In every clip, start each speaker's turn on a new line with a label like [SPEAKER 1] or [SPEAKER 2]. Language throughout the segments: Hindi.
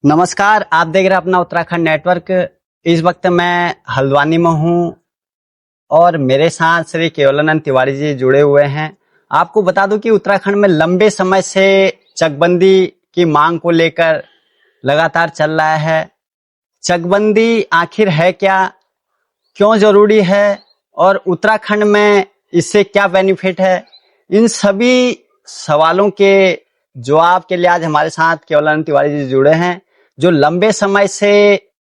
[SPEAKER 1] नमस्कार, आप देख रहे हैं अपना उत्तराखंड नेटवर्क। इस वक्त मैं हल्द्वानी में हूं और मेरे साथ श्री केवलानंद तिवारी जी जुड़े हुए हैं। आपको बता दूं कि उत्तराखंड में लंबे समय से चकबंदी की मांग को लेकर लगातार चल रहा है। चकबंदी आखिर है क्या, क्यों जरूरी है और उत्तराखंड में इससे क्या बेनिफिट है, इन सभी सवालों के जवाब के लिए आज हमारे साथ केवलानंद तिवारी जी जुड़े हैं, जो लंबे समय से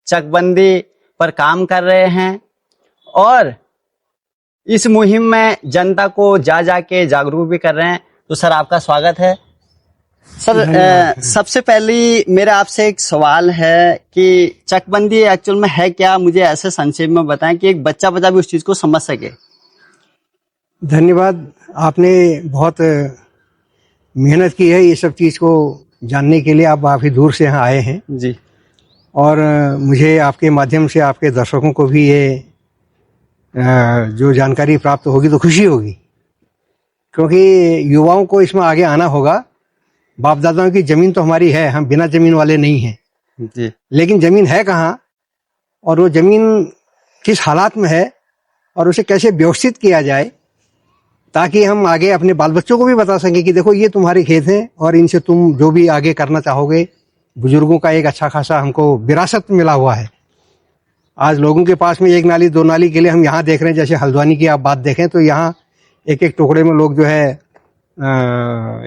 [SPEAKER 1] चकबंदी पर काम कर रहे हैं और इस मुहिम में जनता को जा के जागरूक भी कर रहे हैं। तो सर, आपका स्वागत है। सर, सबसे पहली मेरा आपसे एक सवाल है कि चकबंदी एक्चुअल में है क्या, मुझे ऐसे संक्षेप में बताएं कि एक बच्चा भी उस चीज को समझ सके।
[SPEAKER 2] धन्यवाद, आपने बहुत मेहनत की है ये सब चीज़ को जानने के लिए। आप काफ़ी दूर से यहाँ आए हैं
[SPEAKER 1] जी,
[SPEAKER 2] और मुझे आपके माध्यम से आपके दर्शकों को भी ये जो जानकारी प्राप्त होगी तो खुशी होगी, क्योंकि युवाओं को इसमें आगे आना होगा। बाप दादाओं की ज़मीन तो हमारी है, हम बिना ज़मीन वाले नहीं हैं
[SPEAKER 1] जी,
[SPEAKER 2] लेकिन ज़मीन है कहाँ और वो ज़मीन किस हालात में है और उसे कैसे व्यवस्थित किया जाए, ताकि हम आगे अपने बाल बच्चों को भी बता सकें कि देखो ये तुम्हारे खेत हैं और इनसे तुम जो भी आगे करना चाहोगे। बुजुर्गों का एक अच्छा खासा हमको विरासत मिला हुआ है। आज लोगों के पास में एक नाली दो नाली के लिए हम यहाँ देख रहे हैं, जैसे हल्द्वानी की आप बात देखें तो यहाँ एक एक टुकड़े में लोग जो है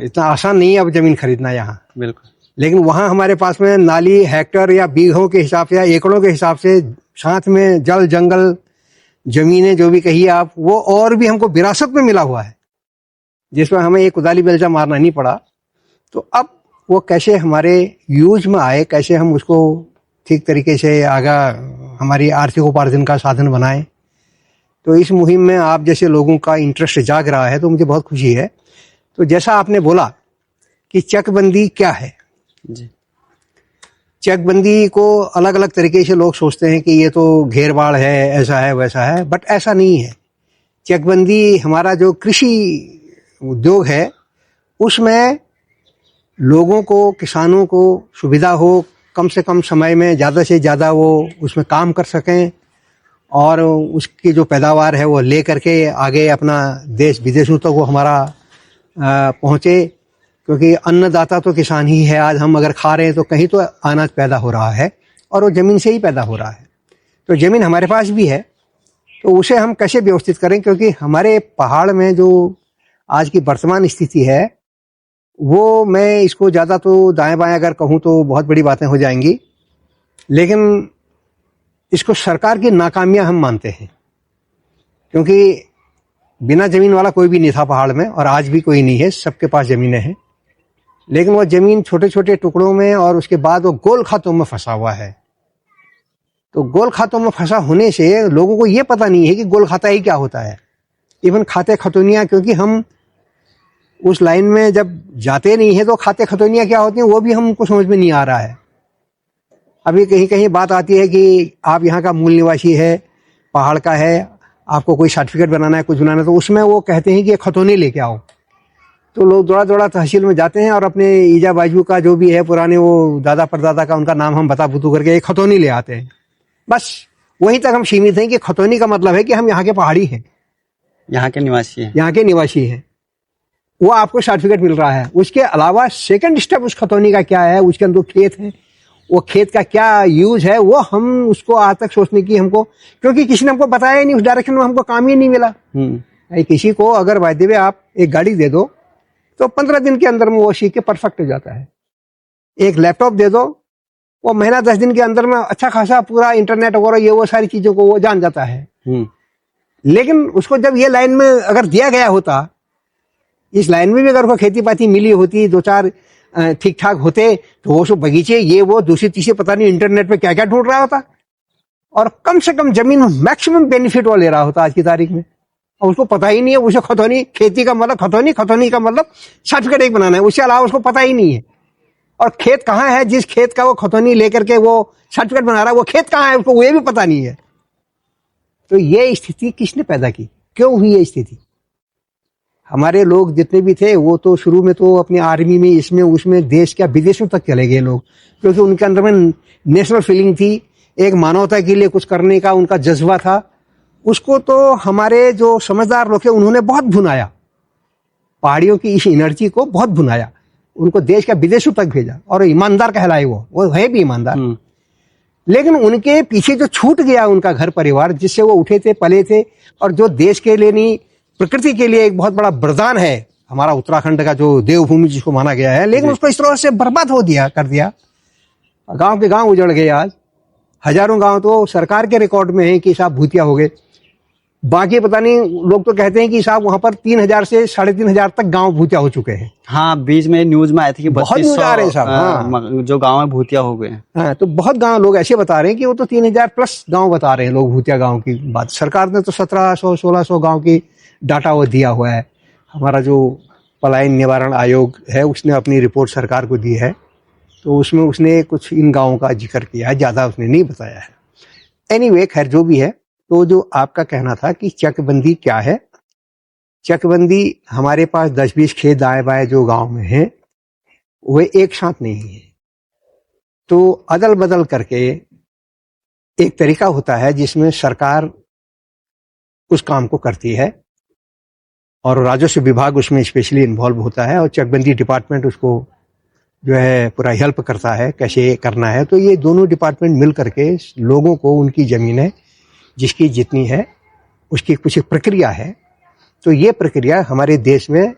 [SPEAKER 2] इतना आसान नहीं है अब ज़मीन खरीदना यहाँ।
[SPEAKER 1] बिल्कुल।
[SPEAKER 2] लेकिन वहाँ हमारे पास में नाली हेक्टर या बीघों के हिसाब से या एकड़ों के हिसाब से, साथ में जल जंगल जमीनें जो भी कहिए आप, वो और भी हमको विरासत में मिला हुआ है, जिसमें हमें एक कुदाली बेलचा मारना नहीं पड़ा। तो अब वो कैसे हमारे यूज में आए, कैसे हम उसको ठीक तरीके से आगा हमारी आर्थिक उपार्जन का साधन बनाएं, तो इस मुहिम में आप जैसे लोगों का इंटरेस्ट जाग रहा है तो मुझे बहुत खुशी है। तो जैसा आपने बोला कि चकबंदी क्या है,
[SPEAKER 1] जी,
[SPEAKER 2] चकबंदी को अलग अलग तरीके से लोग सोचते हैं कि ये तो घेर बाड़ है, ऐसा है वैसा है, बट ऐसा नहीं है। चकबंदी हमारा जो कृषि उद्योग है उसमें लोगों को, किसानों को सुविधा हो, कम से कम समय में ज़्यादा से ज़्यादा वो उसमें काम कर सकें और उसकी जो पैदावार है वो ले करके आगे अपना देश विदेशों तक वो हमारा पहुँचे, क्योंकि अन्नदाता तो किसान ही है। आज हम अगर खा रहे हैं तो कहीं तो अनाज पैदा हो रहा है और वो ज़मीन से ही पैदा हो रहा है। तो ज़मीन हमारे पास भी है, तो उसे हम कैसे व्यवस्थित करें, क्योंकि हमारे पहाड़ में जो आज की वर्तमान स्थिति है वो, मैं इसको ज़्यादा तो दाएं बाएं अगर कहूँ तो बहुत बड़ी बातें हो जाएंगी, लेकिन इसको सरकार की नाकामियां हम मानते हैं, क्योंकि बिना ज़मीन वाला कोई भी नहीं था पहाड़ में और आज भी कोई नहीं है, सबके पास ज़मीनें हैं, लेकिन वो ज़मीन छोटे छोटे टुकड़ों में और उसके बाद वो गोल खातों में फंसा हुआ है। तो गोल खातों में फंसा होने से लोगों को ये पता नहीं है कि गोल खाता ही क्या होता है। इवन खाते खतौनियाँ, क्योंकि हम उस लाइन में जब जाते नहीं है तो खाते खतौनियाँ क्या होती हैं वो भी हमको समझ में नहीं आ रहा है। अभी कहीं कहीं बात आती है कि आप यहाँ का मूल निवासी है, पहाड़ का है, आपको कोई सर्टिफिकेट बनाना है, कुछ बनाना है, तो उसमें वो कहते हैं कि खतौनी लेके आओ। तो लोग दौड़ा दौड़ा तहसील में जाते हैं और अपने ईजा बाजू का जो भी है पुराने वो दादा परदादा का उनका नाम हम बता बुतू करके एक खतौनी ले आते हैं। बस वहीं तक हम सीमित हैं कि खतौनी का मतलब है कि हम यहाँ के पहाड़ी हैं,
[SPEAKER 1] यहाँ के निवासी हैं,
[SPEAKER 2] यहाँ के निवासी हैं, वो आपको सर्टिफिकेट मिल रहा है। उसके अलावा सेकंड स्टेप उस खतौनी का क्या है, उसके अंदर खेत है, वो खेत का क्या यूज है, वो हम उसको आज तक सोचने की हमको, क्योंकि किसी ने हमको बताया ही नहीं, उस डायरेक्शन में हमको काम ही नहीं मिला। किसी को अगर वायदे में आप एक गाड़ी दे दो तो 15 दिन के अंदर में वो सीख के परफेक्ट हो जाता है। एक लैपटॉप दे दो, वो महीना 10 दिन के अंदर में अच्छा खासा पूरा इंटरनेट वगैरह ये वो सारी चीजों को वो जान जाता है। लेकिन उसको जब ये लाइन में अगर दिया गया होता, इस लाइन में भी अगर उसको खेती पाती मिली होती, दो चार ठीक ठाक होते, तो वो सब बगीचे ये वो दूसरी तीसरी पता नहीं इंटरनेट पे क्या क्या ढूंढ रहा होता और कम से कम जमीन मैक्सिमम बेनिफिट वो ले रहा होता आज की तारीख में, और उसको पता ही नहीं है। उसे खतौनी, खेती का मतलब खतौनी, खतौनी का मतलब सर्टिफिकेट एक बनाना है, उसके अलावा उसको पता ही नहीं है। और खेत कहाँ है, जिस खेत का वो खतौनी लेकर के वो सर्टिफिकेट बना रहा है, वो खेत कहाँ है उसको ये भी पता नहीं है। तो ये स्थिति किसने पैदा की, क्यों हुई ये स्थिति? हमारे लोग जितने भी थे वो तो शुरू में तो अपनी आर्मी में इसमें उसमें देश क्या विदेशों तक चले गए लोग, क्योंकि उनके अंदर में नेशनल फीलिंग थी, एक मानवता के लिए कुछ करने का उनका जज्बा था। उसको तो हमारे जो समझदार लोग थे उन्होंने बहुत भुनाया, पहाड़ियों की इस एनर्जी को बहुत भुनाया, उनको देश का विदेशों तक भेजा और ईमानदार कहलाए वो है भी ईमानदार। लेकिन उनके पीछे जो छूट गया उनका घर परिवार जिससे वो उठे थे पले थे, और जो देश के लिए नहीं प्रकृति के लिए एक बहुत बड़ा वरदान है हमारा उत्तराखंड का जो देवभूमि जिसको माना गया है, लेकिन उसको इस तरह से बर्बाद कर दिया। गांव के गांव उजड़ गए, आज हजारों गांव तो सरकार के रिकॉर्ड में है कि साहब भूतिया हो गए। बाकी पता नहीं, लोग तो कहते हैं कि साहब वहां पर 3000 से 3500 तक गांव भूतिया हो चुके हैं।
[SPEAKER 1] हाँ, बीच में न्यूज में आए थे कि
[SPEAKER 2] बहुत न्यूज आ रहे हैं साहब। हाँ,
[SPEAKER 1] जो गांव में भूतिया हो गए हैं।
[SPEAKER 2] हाँ, तो बहुत गांव लोग ऐसे बता रहे हैं कि वो तो 3000 प्लस गांव बता रहे हैं लोग भूतिया गांव की बात। सरकार ने तो 1700-1600 गांव की डाटा वो दिया हुआ है। हमारा जो पलायन निवारण आयोग है उसने अपनी रिपोर्ट सरकार को दी है, तो उसमें उसने कुछ इन गांवों का जिक्र किया है, ज्यादा उसने नहीं बताया है। एनीवे, खैर जो भी है, तो जो आपका कहना था कि चकबंदी क्या है, चकबंदी हमारे पास 10-20 खेत दाएं बाएं जो गांव में हैं वे एक साथ नहीं है, तो अदल बदल करके एक तरीका होता है जिसमें सरकार उस काम को करती है और राजस्व विभाग उसमें स्पेशली इन्वॉल्व होता है और चकबंदी डिपार्टमेंट उसको जो है पूरा हेल्प करता है कैसे करना है। तो ये दोनों डिपार्टमेंट मिल करके लोगों को उनकी जमीनें जिसकी जितनी है उसकी कुछ प्रक्रिया है, तो ये प्रक्रिया हमारे देश में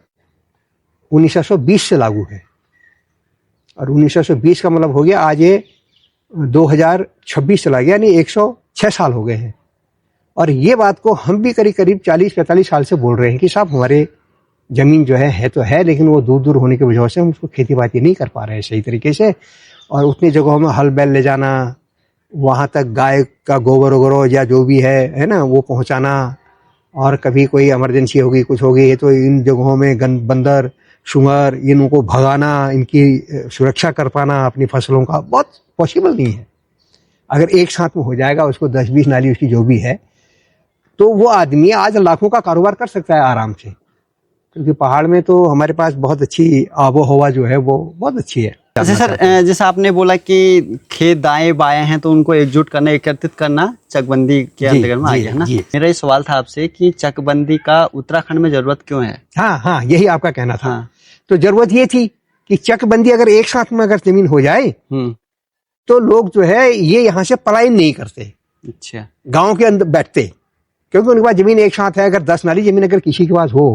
[SPEAKER 2] 1920 से लागू है और 1920 का मतलब हो गया आज ये 2026 चला गया, यानी 106 साल हो गए हैं। और ये बात को हम भी करीब करीब 40-45 साल से बोल रहे हैं कि साहब हमारे जमीन जो है तो है, लेकिन वो दूर दूर होने की वजह से हम उसको खेती बाड़ी नहीं कर पा रहे हैं सही तरीके से, और उतनी जगहों में हल बैल ले जाना, वहाँ तक गाय का गोबर वगैरह या जो भी है ना वो पहुँचाना, और कभी कोई इमरजेंसी होगी कुछ होगी तो इन जगहों में बंदर शुगर इनको भगाना, इनकी सुरक्षा कर पाना अपनी फसलों का बहुत पॉसिबल नहीं है। अगर एक साथ में हो जाएगा उसको 10-20 नाली उसकी जो भी है, तो वो आदमी आज लाखों का कारोबार कर सकता है आराम से, क्योंकि पहाड़ में तो हमारे पास बहुत अच्छी आबो हवा जो है वो बहुत अच्छी है।
[SPEAKER 1] अच्छा सर, जैसे आपने बोला कि खेत दाएं बाएं हैं तो उनको एकजुट करना, एकत्रित करना चकबंदी के अंतर्गत में आ गया है ना। मेरा ये सवाल था आपसे कि चकबंदी का उत्तराखंड में जरूरत क्यों है?
[SPEAKER 2] हाँ, यही आपका कहना था।
[SPEAKER 1] हाँ।
[SPEAKER 2] तो जरूरत ये थी कि चकबंदी अगर एक साथ में अगर जमीन हो जाए तो लोग जो है ये यहाँ से पलायन नहीं करते,
[SPEAKER 1] अच्छा,
[SPEAKER 2] गाँव के अंदर बैठते, क्योंकि उनके पास जमीन एक साथ है। अगर 10 नाली जमीन अगर किसी के पास हो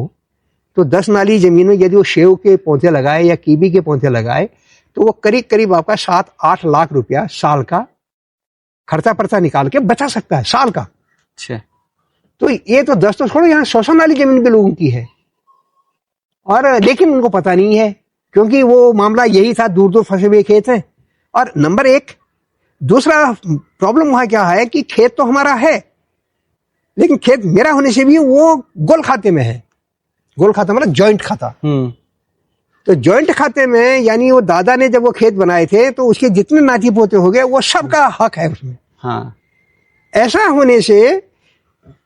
[SPEAKER 2] तो 10 नाली जमीन में यदि वो सेव के पौधे लगाए या कीवी के पौधे लगाए तो वो करीब करीब आपका 7-8 लाख रुपया साल का खर्चा पर्चा निकाल के बचा सकता है साल का।
[SPEAKER 1] अच्छा,
[SPEAKER 2] तो ये तो 10 तो छोड़ो, यहाँ 100 नाली जमीन पे लोगों की है, और लेकिन उनको पता नहीं है क्योंकि वो मामला यही था, दूर दूर फंसे हुए खेत हैं। और नंबर एक, दूसरा प्रॉब्लम वहां क्या है कि खेत तो हमारा है, लेकिन खेत मेरा होने से भी वो गोल खाते में है। गोल खाता मतलब जॉइंट खाता। तो जॉइंट खाते में यानी वो दादा ने जब वो खेत बनाए थे तो उसके जितने नाती पोते हो गए वो सबका हक है उसमें।
[SPEAKER 1] हाँ।
[SPEAKER 2] ऐसा होने से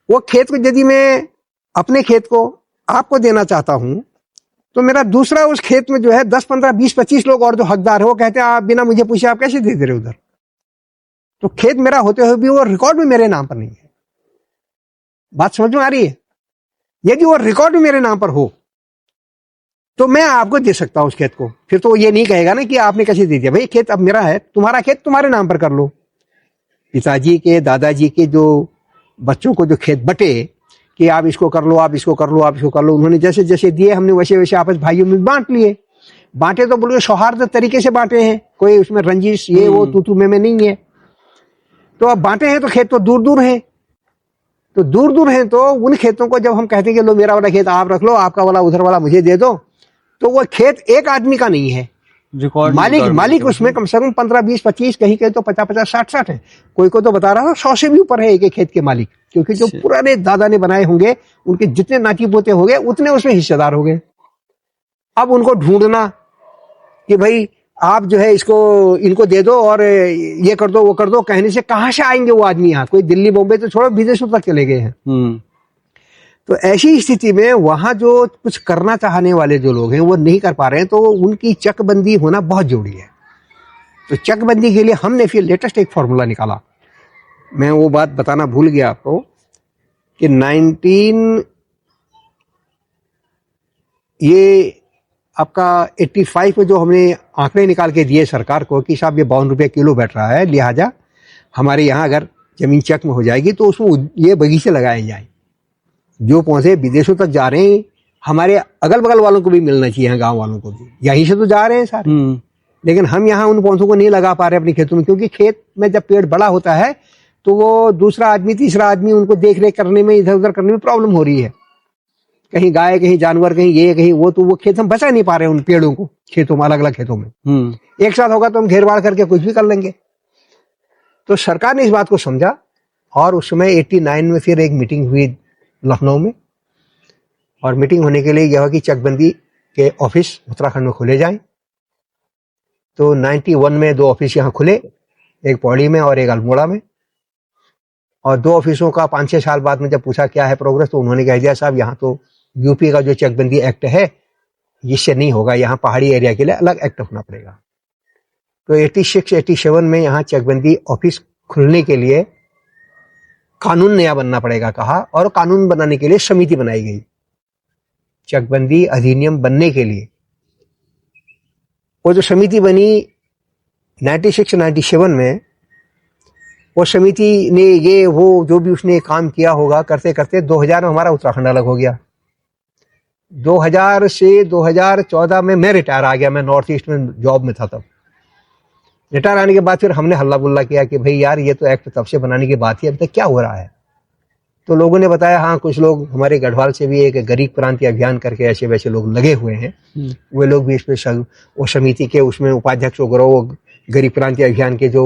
[SPEAKER 2] वो खेत को यदि मैं अपने खेत को आपको देना चाहता हूं तो मेरा दूसरा उस खेत में जो है 10, 15, 20, 25 लोग और जो हकदार है वो कहते हैं आप बिना मुझे पूछे आप कैसे दे रहे उधर। तो खेत मेरा होते हुए भी वो रिकॉर्ड में मेरे नाम पर नहीं है। बात समझ में आ रही है? यदि वो रिकॉर्ड में मेरे नाम पर हो तो मैं आपको दे सकता हूं उस खेत को, फिर तो ये नहीं कहेगा ना कि आपने कैसे दे दिया। भाई खेत अब मेरा है, तुम्हारा खेत तुम्हारे नाम पर कर लो। पिताजी के दादाजी के जो बच्चों को जो खेत बटे कि आप इसको कर लो, आप इसको कर लो, आप इसको कर लो, उन्होंने जैसे जैसे दिए हमने वैसे वैसे आपस भाइयों में बांट लिए। बांटे तो बोलो सौहार्द तरीके से बांटे हैं, कोई उसमें रंजिश ये वो तू में नहीं है। तो अब बांटे हैं तो खेत तो दूर दूर है, तो दूर दूर हैं तो उन खेतों को जब हम कहते हैं कि लो मेरा वाला खेत आप रख लो, आपका वाला उधर वाला मुझे दे दो, तो वो खेत एक आदमी का नहीं है। मालिक उसमें कम से कम 15, 20, 25, कहीं कहीं तो 50, 60 है। कोई को तो बता रहा हूँ 100 से भी ऊपर है एक खेत के मालिक, क्योंकि जो पुराने दादा ने बनाए होंगे उनके जितने नाती पोते हो गए उतने उसमें हिस्सेदार हो गए। अब उनको ढूंढना कि भाई आप जो है इसको इनको दे दो और ये कर दो वो कर दो, कहने से कहां से आएंगे वो आदमी यहाँ? कोई दिल्ली बॉम्बे तो छोड़ो विदेशों तक चले गए हैं। तो ऐसी स्थिति में वहां जो कुछ करना चाहने वाले जो लोग हैं वो नहीं कर पा रहे हैं, तो उनकी चकबंदी होना बहुत जरूरी है। तो चकबंदी के लिए हमने फिर लेटेस्ट एक फॉर्मूला निकाला। मैं वो बात बताना भूल गया आपको कि 85 में जो हमने आंकड़े निकाल के दिए सरकार को कि साहब ये 52 रुपये किलो बैठ रहा है, लिहाजा हमारे यहाँ अगर जमीन चेक में हो जाएगी तो उसमें ये बगीचे लगाए जाए। जो पौधे विदेशों तक जा रहे हैं, हमारे अगल बगल वालों को भी मिलना चाहिए, गांव वालों को भी, यहीं से तो जा रहे हैं सारे। लेकिन हम यहाँ उन पौधों को नहीं लगा पा रहे अपने खेतों में, क्योंकि खेत में जब पेड़ बड़ा होता है तो वो दूसरा आदमी तीसरा आदमी उनको देख रेख करने में, इधर उधर करने में प्रॉब्लम हो रही है। कहीं गाय, कहीं जानवर, कहीं ये कहीं वो, तो वो खेत हम बचा नहीं पा रहे उन पेड़ों को खेतों में, अलग अलग खेतों में। एक साथ होगा तो हम घेर बाड़ करके कुछ भी कर लेंगे। तो सरकार ने इस बात को समझा और उस समय 89 में फिर एक मीटिंग हुई लखनऊ में, और मीटिंग होने के लिए यह हुआ कि चकबंदी के ऑफिस उत्तराखंड में खोले जाएं। तो 91 में 2 ऑफिस यहाँ खुले, एक पौड़ी में और एक अल्मोड़ा में। और 2 ऑफिसों का 5-6 साल बाद में जब पूछा क्या है प्रोग्रेस, तो उन्होंने कह दिया साहब यहाँ तो यूपी का जो चकबंदी एक्ट है इससे नहीं होगा, यहाँ पहाड़ी एरिया के लिए अलग एक्ट होना पड़ेगा। तो 86-87 में यहाँ चकबंदी ऑफिस खुलने के लिए कानून नया बनना पड़ेगा कहा, और कानून बनाने के लिए समिति बनाई गई चकबंदी अधिनियम बनने के लिए। वो जो समिति बनी 96-97 में, वो समिति ने ये वो जो भी उसने काम किया होगा करते करते 2000 में हमारा उत्तराखंड अलग हो गया। 2000 से 2014 में मैं रिटायर आ गया, मैं नॉर्थ ईस्ट में जॉब में था तब। रिटायर आने के बाद फिर हमने हल्ला गुल्ला किया कि भाई यार ये तो एक्ट तब से बनाने की बात ही, अभी तक क्या हो रहा है। तो लोगों ने बताया हाँ कुछ लोग हमारे गढ़वाल से भी एक गरीब क्रांति अभियान करके ऐसे वैसे लोग लगे हुए हैं, वे लोग भी इसमें वो समिति के उसमें उपाध्यक्ष वगैरह, वो गरीब क्रांति अभियान के जो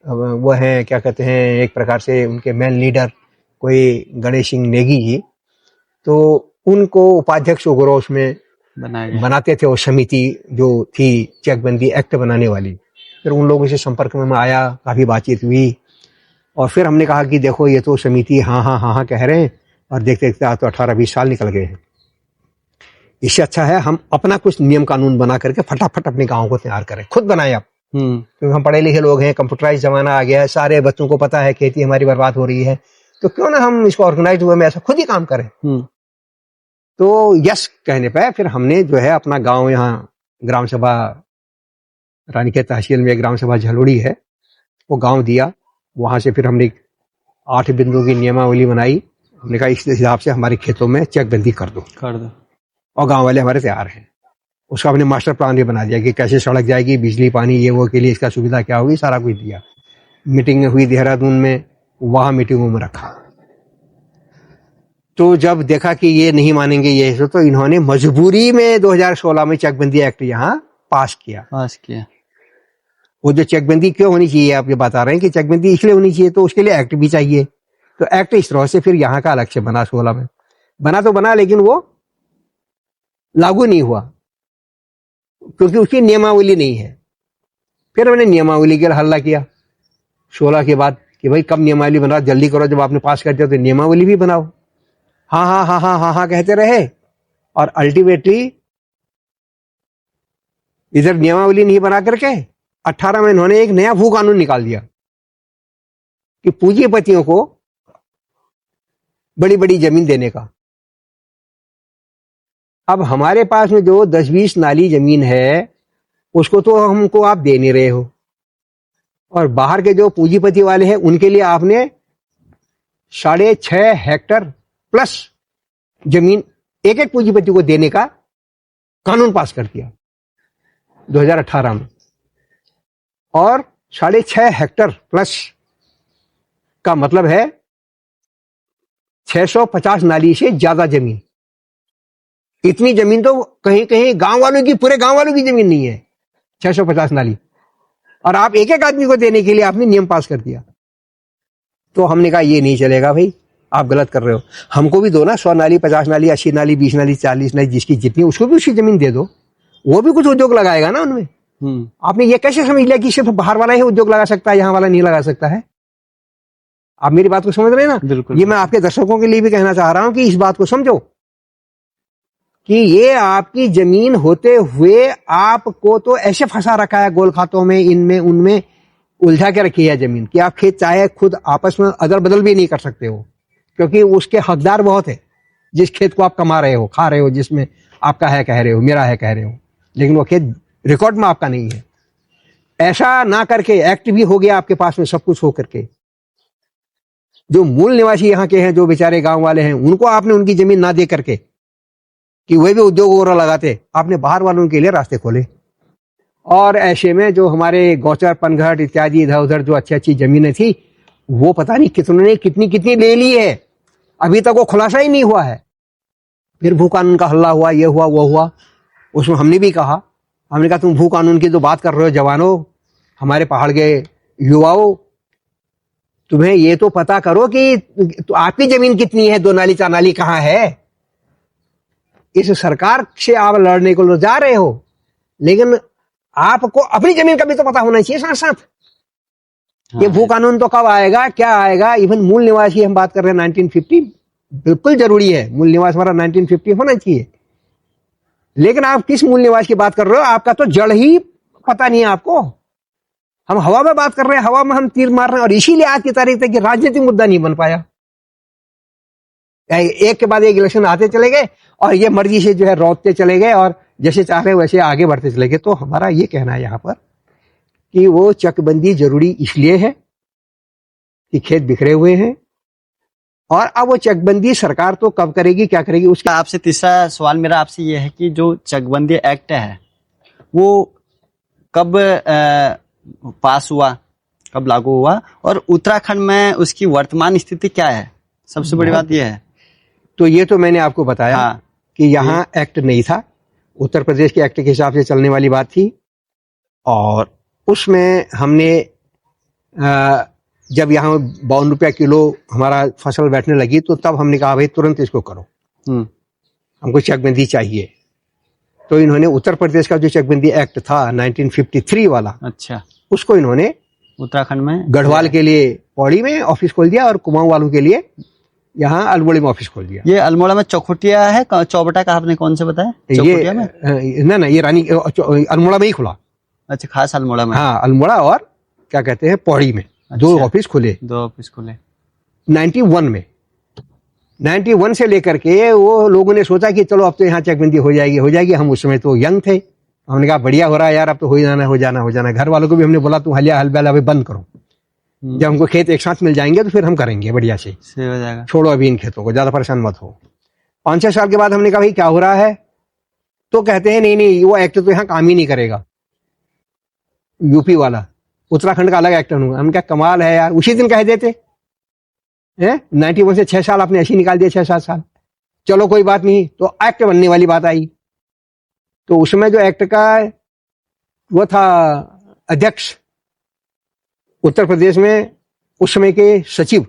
[SPEAKER 2] वो हैं क्या कहते हैं, एक प्रकार से उनके मेन लीडर कोई गणेश सिंह नेगी जी, तो उनको उपाध्यक्ष वगैरह उसमें बनाते थे वो समिति जो थी चकबंदी एक्ट बनाने वाली। फिर उन लोगों से संपर्क में मैं आया, काफ़ी बातचीत हुई, और फिर हमने कहा कि देखो ये तो समिति हाँ कह रहे हैं, और देखते देखते आज तो 18-20 साल निकल गए हैं। इससे अच्छा है हम अपना कुछ नियम कानून बना करके फटाफट अपने गाँव को तैयार करें, खुद बनाएं आप। क्योंकि हम पढ़े लिखे लोग हैं, कंप्यूटराइज जमाना आ गया है, सारे बच्चों को पता है खेती हमारी बर्बाद हो रही है, तो क्यों ना हम इसको ऑर्गेनाइज हुए में ऐसा खुद ही काम करें। तो यस कहने पे फिर हमने जो है अपना गांव, यहाँ ग्राम सभा रानीखेत तहसील में ग्राम सभा झलोड़ी है, वो गांव दिया। वहां से फिर हमने 8 बिंदुओं की नियमावली बनाई। हमने कहा इस हिसाब से हमारे खेतों में चकबंदी कर दो, और गांव वाले हमारे तैयार हैं। उसका हमने मास्टर प्लान भी बना दिया कि कैसे सड़क जाएगी, बिजली पानी ये वो के लिए इसका सुविधा क्या होगी, सारा कुछ दिया। मीटिंग हुई देहरादून में, वहां मीटिंगों में रखा। तो जब देखा कि ये नहीं मानेंगे ये, तो इन्होंने मजबूरी में 2016 में चकबंदी एक्ट यहाँ पास किया। वो जो चकबंदी क्यों होनी चाहिए, आप ये बता रहे हैं कि चकबंदी इसलिए होनी चाहिए, तो उसके लिए एक्ट भी चाहिए। तो एक्ट इस तरह से फिर यहाँ का अलग से बना, 16 में बना तो बना, लेकिन वो लागू नहीं हुआ क्योंकि उसकी नियमावली नहीं है। फिर मैंने नियमावली के लिए हल्ला किया 16 के बाद कि भाई कब नियमावली बना, जल्दी करो, जब आपने पास कर दिया तो नियमावली भी बनाओ। हाँ कहते रहे, और अल्टीमेटली इधर नियमावली नहीं बना करके 18 में इन्होंने एक नया भू कानून निकाल दिया कि पूंजीपतियों को बड़ी बड़ी जमीन देने का। अब हमारे पास में जो 10-20 नाली जमीन है उसको तो हमको आप दे नहीं रहे हो, और बाहर के जो पूंजीपति वाले हैं उनके लिए आपने 6.5 हेक्टर प्लस जमीन एक एक पूंजीपति को देने का कानून पास कर दिया 2018 में। और 6.5 हेक्टर प्लस का मतलब है 650 नाली से ज्यादा जमीन। इतनी जमीन तो कहीं कहीं गांव वालों की, पूरे गांव वालों की जमीन नहीं है, 650 नाली, और आप एक एक आदमी को देने के लिए आपने नियम पास कर दिया। तो हमने कहा ये नहीं चलेगा भाई, आप गलत कर रहे हो, हमको भी दो ना, 100 नाली, 50 नाली, 80 नाली, 20 नाली, 40 नाली, जिसकी जितनी, उसको भी उसकी जमीन दे दो, वो भी कुछ उद्योग लगाएगा ना उनमें। आपने ये कैसे समझ लिया कि सिर्फ बाहर वाला ही उद्योग लगा सकता है, यहां वाला नहीं लगा सकता है? आप मेरी बात को समझ रहे हैं ना?
[SPEAKER 1] बिल्कुल।
[SPEAKER 2] ये मैं आपके दर्शकों के लिए भी कहना चाह रहा हूं कि इस बात को समझो कि ये आपकी जमीन होते हुए आपको तो ऐसे फंसा रखा है गोल खातों में, इनमें उनमें उलझा के रखी है जमीन कि आप खेत चाहे खुद आपस में अदल बदल भी नहीं कर सकते हो, क्योंकि उसके हकदार बहुत है। जिस खेत को आप कमा रहे हो, खा रहे हो, जिसमें आपका है कह रहे हो, मेरा है कह रहे हो, लेकिन वो खेत रिकॉर्ड में आपका नहीं है। ऐसा ना करके एक्ट भी हो गया आपके पास में, सब कुछ हो करके जो मूल निवासी यहाँ के हैं, जो बेचारे गांव वाले हैं, उनको आपने उनकी जमीन ना दे करके कि वही भी उद्योग वगैरह लगाते, आपने बाहर वालों के लिए रास्ते खोले। और ऐसे में जो हमारे गौचर, पनघट इत्यादि इधर उधर जो अच्छी अच्छी जमीनें थी, वो पता नहीं कितने कितनी कितनी ले ली है, अभी तक वो खुलासा ही नहीं हुआ है। फिर भू कानून का हल्ला हुआ, ये हुआ वो हुआ। उसमें हमने भी कहा, हमने कहा तुम भू कानून की जो बात कर रहे हो जवानों, हमारे पहाड़ के युवाओं, तुम्हें ये तो पता करो कि तो आपकी जमीन कितनी है, 2 नाली 4 नाली कहाँ है। इस सरकार से आप लड़ने को जा रहे हो, लेकिन आपको अपनी जमीन का भी तो पता होना चाहिए साथ साथ। ये भू कानून तो कब आएगा, क्या आएगा। इवन मूल निवासी हम बात कर रहे हैं 1950, बिल्कुल जरूरी है, मूल निवास हमारा 1950 होना चाहिए। लेकिन आप किस मूल निवास की बात कर रहे हो, आपका तो जड़ ही पता नहीं है आपको। हम हवा में बात कर रहे हैं, हवा में हम तीर मार रहे हैं, और इसीलिए आज की तारीख तक राजनीतिक मुद्दा नहीं बन पाया। एक के बाद एक इलेक्शन आते चले गए और ये मर्जी से जो है रोकते चले गए, और जैसे चाह रहे वैसे आगे बढ़ते चले गए। तो हमारा ये कहना है यहाँ पर कि वो चकबंदी जरूरी इसलिए है कि खेत बिखरे हुए हैं, और अब वो चकबंदी सरकार तो कब करेगी, क्या करेगी, उसका।
[SPEAKER 1] आपसे तीसरा सवाल मेरा आपसे ये है कि जो चकबंदी एक्ट है वो कब पास हुआ, कब लागू हुआ, और उत्तराखंड में उसकी वर्तमान स्थिति क्या है? सबसे बड़ी बात यह है।
[SPEAKER 2] तो ये तो मैंने आपको बताया
[SPEAKER 1] हाँ,
[SPEAKER 2] कि यहाँ एक्ट नहीं था, उत्तर प्रदेश के एक्ट के हिसाब से चलने वाली बात थी। और उसमें हमने जब यहाँ 52 रुपया किलो हमारा फसल बैठने लगी, तो तब हमने कहा भाई तुरंत इसको करो, हमको चकबंदी चाहिए। तो इन्होंने उत्तर प्रदेश का जो चकबंदी एक्ट था 1953 वाला,
[SPEAKER 1] अच्छा,
[SPEAKER 2] उसको इन्होंने
[SPEAKER 1] उत्तराखंड में
[SPEAKER 2] गढ़वाल के लिए पौड़ी में ऑफिस खोल दिया, और कुमाऊं वालों के लिए यहाँ अल्मोड़ा में ऑफिस खोल दिया।
[SPEAKER 1] ये अल्मोड़ा में चौखुटिया है, चौबटा का आपने कौन से बताया? चौखुटिया में?
[SPEAKER 2] ना ये रानी अल्मोड़ा में ही खुला।
[SPEAKER 1] अच्छा, खास अल्मोड़ा में।
[SPEAKER 2] हाँ, अल्मोड़ा और क्या कहते हैं पौड़ी में। अच्छा, 2 ऑफिस खुले,
[SPEAKER 1] 2 ऑफिस खुले
[SPEAKER 2] 91 में। 91 से लेकर के वो लोगों ने सोचा कि चलो अब तो यहाँ चकबंदी हो जाएगी। हम उस समय तो यंग थे, हमने कहा बढ़िया हो रहा है यार, अब तो हो जाना। घर वालों को भी हमने बोला तुम हलिया हलबैला अभी बंद करो, जब हमको खेत एक साथ मिल जाएंगे तो फिर हम करेंगे बढ़िया से
[SPEAKER 1] हो जाएगा, छोड़ो
[SPEAKER 2] छोड़ो अभी इन खेतों को, ज्यादा परेशान मत हो। 5-6 साल के बाद हमने कहा भाई क्या हो रहा है, तो कहते हैं नहीं वो एक्ट तो यहाँ काम ही नहीं करेगा, यूपी वाला, उत्तराखंड का अलग एक्ट होगा। हम क्या कमाल है यार, उसी दिन कह देते हैं। 91 से 6 साल आपने ऐसे निकाल दिया, 6-7 साल। चलो कोई बात नहीं, तो एक्ट बनने वाली बात आई। तो उसमें जो एक्ट का वो था अध्यक्ष उत्तर प्रदेश में, उस समय के सचिव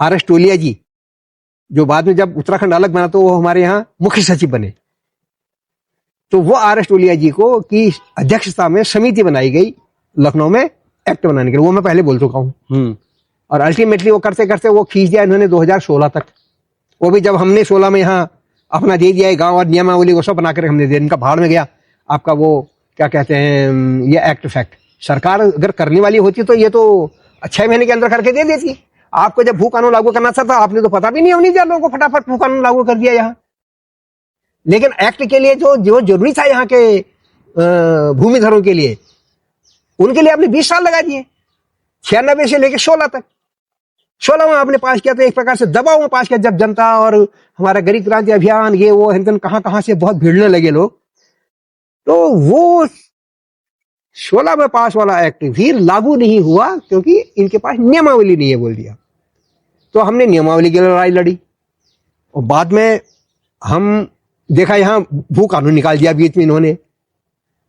[SPEAKER 2] RS टोलिया जी, जो बाद में जब उत्तराखंड अलग बना तो वो हमारे यहाँ मुख्य सचिव बने। तो वो RS टोलिया जी को की अध्यक्षता में समिति बनाई गई लखनऊ में एक्ट बनाने के लिए, वो मैं पहले बोल चुका हूँ। और अल्टीमेटली वो करते करते वो खींच दिया इन्होंने 2016 तक। वो भी जब हमने 16 में यहाँ अपना दे दिया गांव और नियमावली वो सब बनाकर हमने दिया, इनका भाड़ में गया आपका वो क्या कहते हैं ये एक्ट फैक्ट। सरकार अगर करने वाली होती तो ये तो 6 महीने के अंदर करके दे देती। आपको जब भू कानून लागू करना था आपने तो पता भी नहीं होने दिया लोगों को, फटाफट भू कानून लागू कर दिया यहाँ। लेकिन एक्ट के लिए जो जरूरी था यहाँ के भूमिधरों के लिए, उनके लिए आपने 20 साल लगा दिए, 96 से लेकर 16 तक। 16 में आपने पास किया तो एक प्रकार से दबाव में पास किया, जब जनता और हमारा गरीब क्रांति अभियान ये वो हिंदन कहां से बहुत भिड़ने लगे लोग, तो वो 16 में पास वाला एक्ट भी लागू नहीं हुआ क्योंकि इनके पास नियमावली नहीं है बोल दिया। तो हमने नियमावली की लड़ाई लड़ी और बाद में हम देखा यहाँ भू कानून निकाल दिया बीच में इन्होंने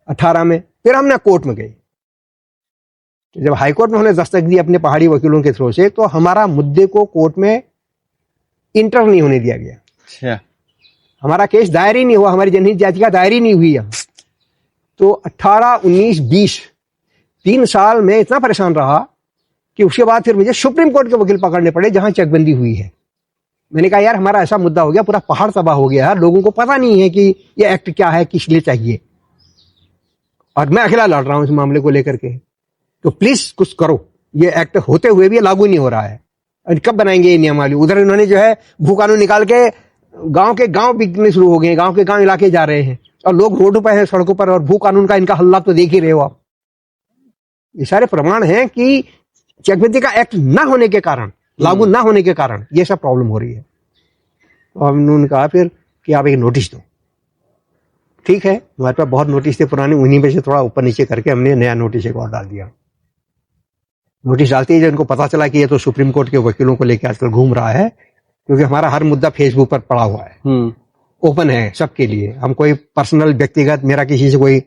[SPEAKER 2] 18 में। फिर हमने कोर्ट में गए, जब हाईकोर्ट में उन्होंने दस्तक दी अपने पहाड़ी वकीलों के थ्रू से, तो हमारा मुद्दे को कोर्ट में इंटर नहीं होने दिया गया।
[SPEAKER 1] अच्छा,
[SPEAKER 2] हमारा केस दायर ही नहीं हुआ, हमारी जनहित याचिका दायर ही नहीं हुई यहाँ। तो 18, 19, 20 3 साल में इतना परेशान रहा कि उसके बाद फिर मुझे सुप्रीम कोर्ट के वकील पकड़ने पड़े जहां चकबंदी हुई है। मैंने कहा यार हमारा ऐसा मुद्दा हो गया, पूरा पहाड़ तबाह हो गया है, लोगों को पता नहीं है कि ये एक्ट क्या है, किस लिए चाहिए, और मैं अकेला लड़ रहा हूं इस मामले को लेकर के, तो प्लीज कुछ करो। ये एक्ट होते हुए भी लागू नहीं हो रहा है, और कब बनाएंगे ये नियमावली। उधर इन्होंने जो है भू कानून निकाल के गांव बिकने शुरू हो गए, गांव के गांव इलाके जा रहे हैं, और लोग रोडों पर हैं, सड़कों पर, और भू कानून का इनका हल्ला तो देख ही रहे हो आप। ये सारे प्रमाण हैं कि चकबंदी का एक्ट ना होने के कारण, लागू ना होने के कारण ये सब प्रॉब्लम हो रही है। तो उन्होंने कहा फिर कि आप एक नोटिस दो। ठीक है, हमारे पास बहुत नोटिस थे पुराने, उन्हीं में से थोड़ा ऊपर नीचे करके हमने नया नोटिस एक और डाल दिया। नोटिस डालते ही जब उनको पता चला कि ये तो सुप्रीम कोर्ट के वकीलों को लेकर आजकल घूम रहा है, क्योंकि हमारा हर मुद्दा फेसबुक पर पड़ा हुआ है, ओपन है सबके लिए। हम कोई पर्सनल व्यक्तिगत, मेरा किसी से कोई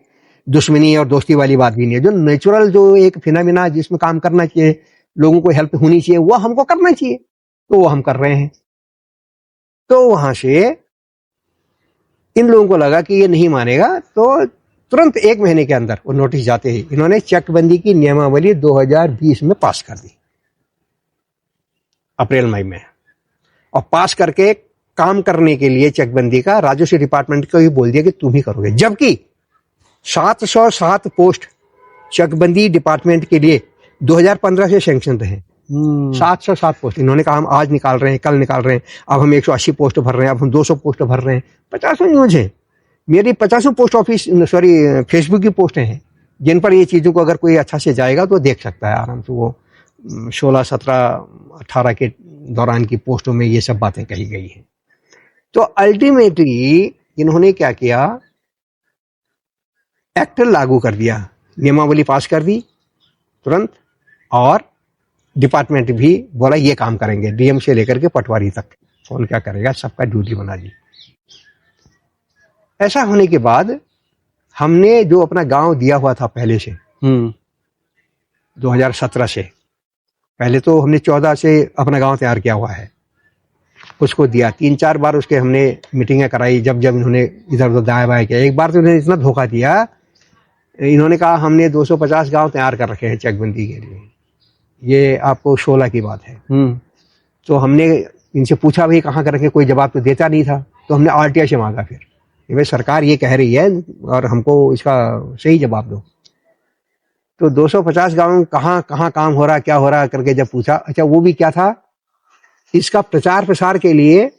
[SPEAKER 2] दुश्मनी और दोस्ती वाली बात भी नहीं है। जो नेचुरल जो एक फिनोमिना जिसमें काम करना चाहिए, लोगों को हेल्प होनी चाहिए, वो हमको करना चाहिए, तो वो हम कर रहे हैं। तो वहां से इन लोगों को लगा कि ये नहीं मानेगा, तो तुरंत 1 महीने के अंदर वो नोटिस जाते ही इन्होंने चकबंदी की नियमावली 2020 में पास कर दी, अप्रैल मई में। और पास करके काम करने के लिए चकबंदी का राजस्व डिपार्टमेंट को ही बोल दिया कि तुम ही करोगे। जबकि 707 पोस्ट चकबंदी डिपार्टमेंट के लिए 2015 से सैंक्शन हैं। 707 पोस्ट इन्होंने कहा हम आज निकाल रहे हैं, कल निकाल रहे हैं, अब हम 180 पोस्ट भर रहे हैं, अब हम 200 पोस्ट भर रहे हैं। 50 न्यूज है मेरी, 50 पोस्ट ऑफिस फेसबुक की पोस्टें हैं, जिन पर ये चीज़ों को अगर कोई अच्छा से जाएगा तो देख सकता है आराम से। वो 16, 17, 18 के दौरान की पोस्टों में ये सब बातें कही गई हैं। तो अल्टीमेटली इन्होंने क्या किया, एक्ट लागू कर दिया, नियमावली पास कर दी तुरंत, और डिपार्टमेंट भी बोला ये काम करेंगे, डीएम से लेकर के पटवारी तक कौन क्या करेगा, सबका ड्यूटी बना दी। ऐसा होने के बाद हमने जो अपना गांव दिया हुआ था पहले से, 2017 से, पहले तो हमने 14 से अपना गांव तैयार किया हुआ है, उसको दिया। 3-4 बार उसके हमने मीटिंगें कराई, जब इन्होंने इधर उधर दाएं बाएं किया। एक बार तो इन्होंने इतना धोखा दिया, इन्होंने कहा हमने 250 गांव तैयार कर रखे हैं चकबंदी के लिए। ये आपको 16 की बात है। तो हमने इनसे पूछा भाई कहाँ कर रखे, कोई जवाब तो देता नहीं था। तो हमने आरटीआई से मांगा फिर, भाई सरकार ये कह रही है और हमको इसका सही जवाब दो। तो 250 गांव कहाँ कहाँ काम हो रहा, क्या हो रहा करके जब पूछा, अच्छा वो भी क्या था, इसका प्रचार प्रसार के लिए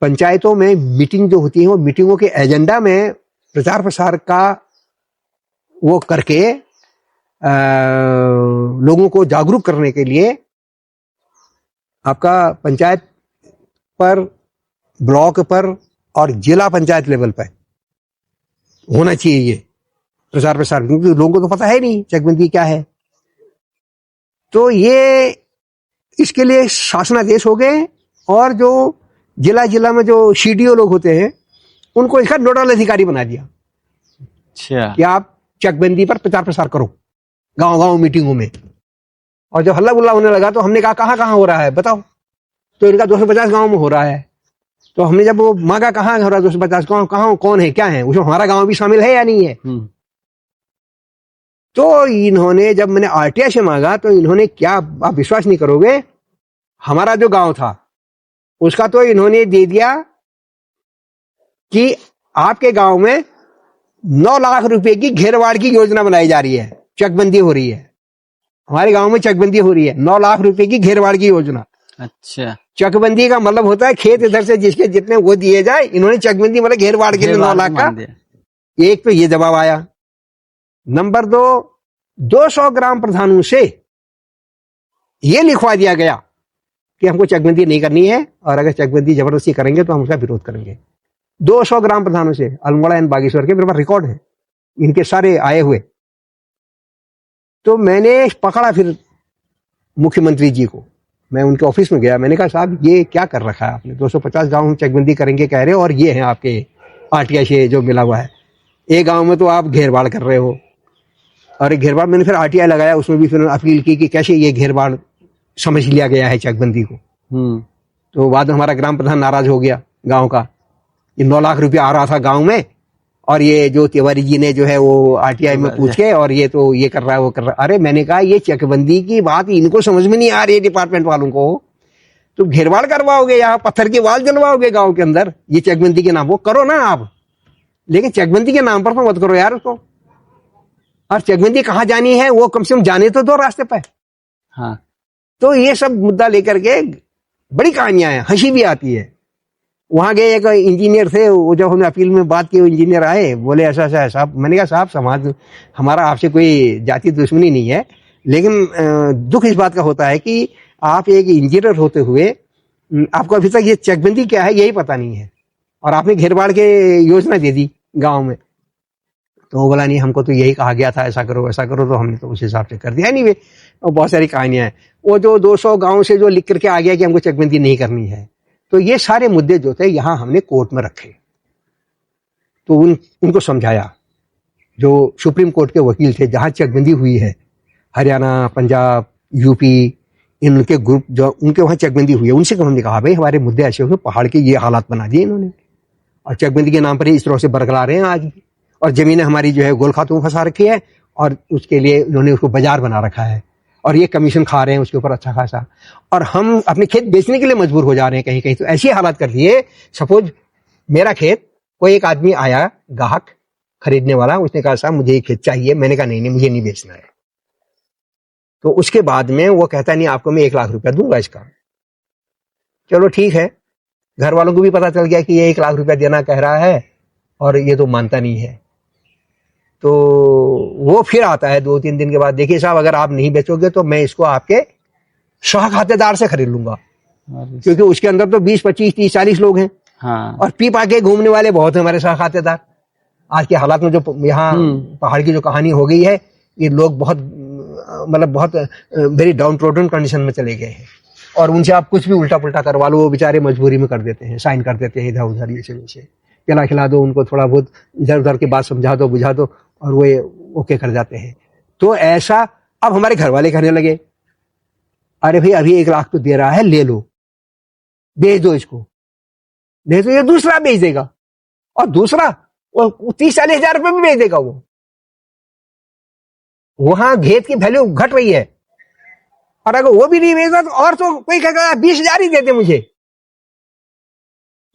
[SPEAKER 2] पंचायतों में मीटिंग जो होती है, वो मीटिंगों के एजेंडा में प्रचार प्रसार का वो करके लोगों को जागरूक करने के लिए आपका पंचायत पर, ब्लॉक पर और जिला पंचायत लेवल पर होना चाहिए ये प्रचार प्रसार, क्योंकि लोगों को तो पता है नहीं चकबंदी क्या है। तो ये इसके लिए शासनादेश हो गए, और जो जिला में जो सीडीओ लोग होते हैं उनको इसका नोडल अधिकारी बना दिया।
[SPEAKER 1] अच्छा,
[SPEAKER 2] कि आप चकबंदी पर प्रचार प्रसार करो गांव गांव मीटिंगों में। और जब हल्ला गुल्ला होने लगा तो हमने कहा कहाँ कहाँ हो रहा है बताओ, तो इनका 250 गांव में हो रहा है। तो हमने जब वो मांगा कहाँ हो रहा है 250 गांव, कहाँ कौन है क्या है, उसमें हमारा गांव भी शामिल है या नहीं है। तो इन्होंने जब मैंने आरटीआई से मांगा तो इन्होंने क्या, आप विश्वास नहीं करोगे, हमारा जो गांव था उसका तो इन्होंने दे दिया कि आपके गांव में 9 लाख रुपए की घेरवाड़ की योजना बनाई जा रही है, चकबंदी हो रही है, हमारे गांव में चकबंदी हो रही है, 9 लाख रुपए की घेरवाड़ की योजना।
[SPEAKER 1] अच्छा,
[SPEAKER 2] चकबंदी का मतलब होता है खेत इधर से जिसके जितने वो दिए जाए, इन्होंने चकबंदी मतलब घेरवाड़ के लिए 9 लाख का। एक तो ये जवाब आया। नंबर 2, 200 ग्राम प्रधानों से ये लिखवा दिया गया कि हमको चकबंदी नहीं करनी है, और अगर चकबंदी जबरदस्ती करेंगे तो हम उसका विरोध करेंगे। 200 ग्राम प्रधानों से, अल्मोड़ा एंड बागेश्वर के मेरे पास रिकॉर्ड है इनके सारे आए हुए। तो मैंने पकड़ा फिर मुख्यमंत्री जी को, मैं उनके ऑफिस में गया, मैंने कहा साहब ये क्या कर रखा है आपने, 250 गांव हम चकबंदी करेंगे कह रहे हो, और ये है आपके आरटीआई से जो मिला हुआ है, एक गांव में तो आप घेरबाड़ कर रहे हो। और एक घेरबाड़ मैंने फिर आरटीआई लगाया, उसमें भी फिर अपील की कि कैसे ये घेरबाड़ समझ लिया गया है चकबंदी को। तो बाद में हमारा ग्राम प्रधान नाराज हो गया गांव का, ये 9 लाख रुपया आ रहा था गांव में और ये जो तिवारी जी ने जो है वो आरटीआई में पूछ के और ये तो ये कर रहा है वो कर रहा है। अरे मैंने कहा ये चकबंदी की बात इनको समझ में नहीं आ रही है डिपार्टमेंट वालों को। तुम घेरवाड़ करवाओगे, यहाँ पत्थर के वाल जलवाओगे गांव के अंदर, ये चकबंदी के नाम, वो करो ना आप, लेकिन चकबंदी के नाम पर तो मत करो यार उसको। और चकबंदी कहाँ जानी है वो कम से कम जाने तो दो रास्ते पर।
[SPEAKER 1] हाँ,
[SPEAKER 2] तो ये सब मुद्दा लेकर के बड़ी कहानियां हैं, हंसी भी आती है। वहां गए, एक इंजीनियर थे, वो जब हमने अपील में बात की, वो इंजीनियर आए, बोले ऐसा ऐसा है साहब। मैंने कहा साहब समाज हमारा आपसे कोई जाति दुश्मनी नहीं है, लेकिन दुख इस बात का होता है कि आप एक इंजीनियर होते हुए आपको अभी तक ये चकबंदी क्या है यही पता नहीं है, और आपने घेरबाड़ के योजना दे दी गाँव में। तो वो बोला नहीं, हमको तो यही कहा गया था ऐसा करो ऐसा करो, तो हमने तो उस हिसाब से कर दिया। नहीं वे और बहुत सारी कहानियां हैं। वो जो 200 गांव से जो लिख करके आ गया कि हमको चकबंदी नहीं करनी है, तो ये सारे मुद्दे जो थे यहाँ हमने कोर्ट में रखे, तो उनको समझाया। जो सुप्रीम कोर्ट के वकील थे, जहाँ चकबंदी हुई है, हरियाणा, पंजाब, यूपी, इनके ग्रुप जो उनके वहाँ चकबंदी हुई है, उनसे हमने कहा भाई हमारे मुद्दे ऐसे हुए, पहाड़ के ये हालात बना दिए इन्होंने, और चकबंदी के नाम पर ही इस तरह से बरकरार हैं आज भी, और जमीनें हमारी जो है गोल खातों में फंसा रखी है, और उसके लिए उन्होंने उसको बाजार बना रखा है, और ये कमीशन खा रहे हैं उसके ऊपर अच्छा खासा, और हम अपने खेत बेचने के लिए मजबूर हो जा रहे हैं कहीं कहीं। तो ऐसी हालात कर दिए, सपोज मेरा खेत, कोई एक आदमी आया ग्राहक खरीदने वाला, उसने कहा साहब मुझे ये खेत चाहिए, मैंने कहा नहीं मुझे नहीं बेचना है। तो उसके बाद में वो कहता नहीं आपको मैं 1 लाख रुपया दूंगा इसका। चलो ठीक है, घर वालों को भी पता चल गया कि ये 1 लाख रुपया देना कह रहा है और ये तो मानता नहीं है। तो वो फिर आता है 2-3 दिन के बाद, देखिए साहब अगर आप नहीं बेचोगे तो मैं इसको आपके सह खातेदार से खरीद लूंगा, क्योंकि उसके अंदर तो 20, 25, 30, 40 लोग हैं।
[SPEAKER 1] हाँ,
[SPEAKER 2] और पी पा के घूमने वाले बहुत हैं हमारे सह खातेदार। आज के हालात में जो यहाँ पहाड़ की जो कहानी हो गई है, ये लोग बहुत मतलब बहुत वेरी डाउन ट्रोडन कंडीशन में चले गए हैं, और उनसे आप कुछ भी उल्टा पुल्टा करवा लो, वो बेचारे मजबूरी में कर देते हैं, साइन कर देते हैं इधर उधर, ये से पिला खिला दो उनको, थोड़ा बहुत इधर उधर की बात समझा दो बुझा दो, और वो ओके कर जाते हैं। तो ऐसा अब हमारे घर वाले कहने लगे, अरे भाई अभी 1 लाख तो दे रहा है, ले लो, बेच दो इसको, नहीं तो ये दूसरा बेच देगा, और दूसरा वो 30-40 हजार रुपये भी बेच देगा। वो वहां घेत की वैल्यू घट रही है, और अगर वो भी नहीं बेचता तो और तो कोई कहेगा 20 हजार ही देते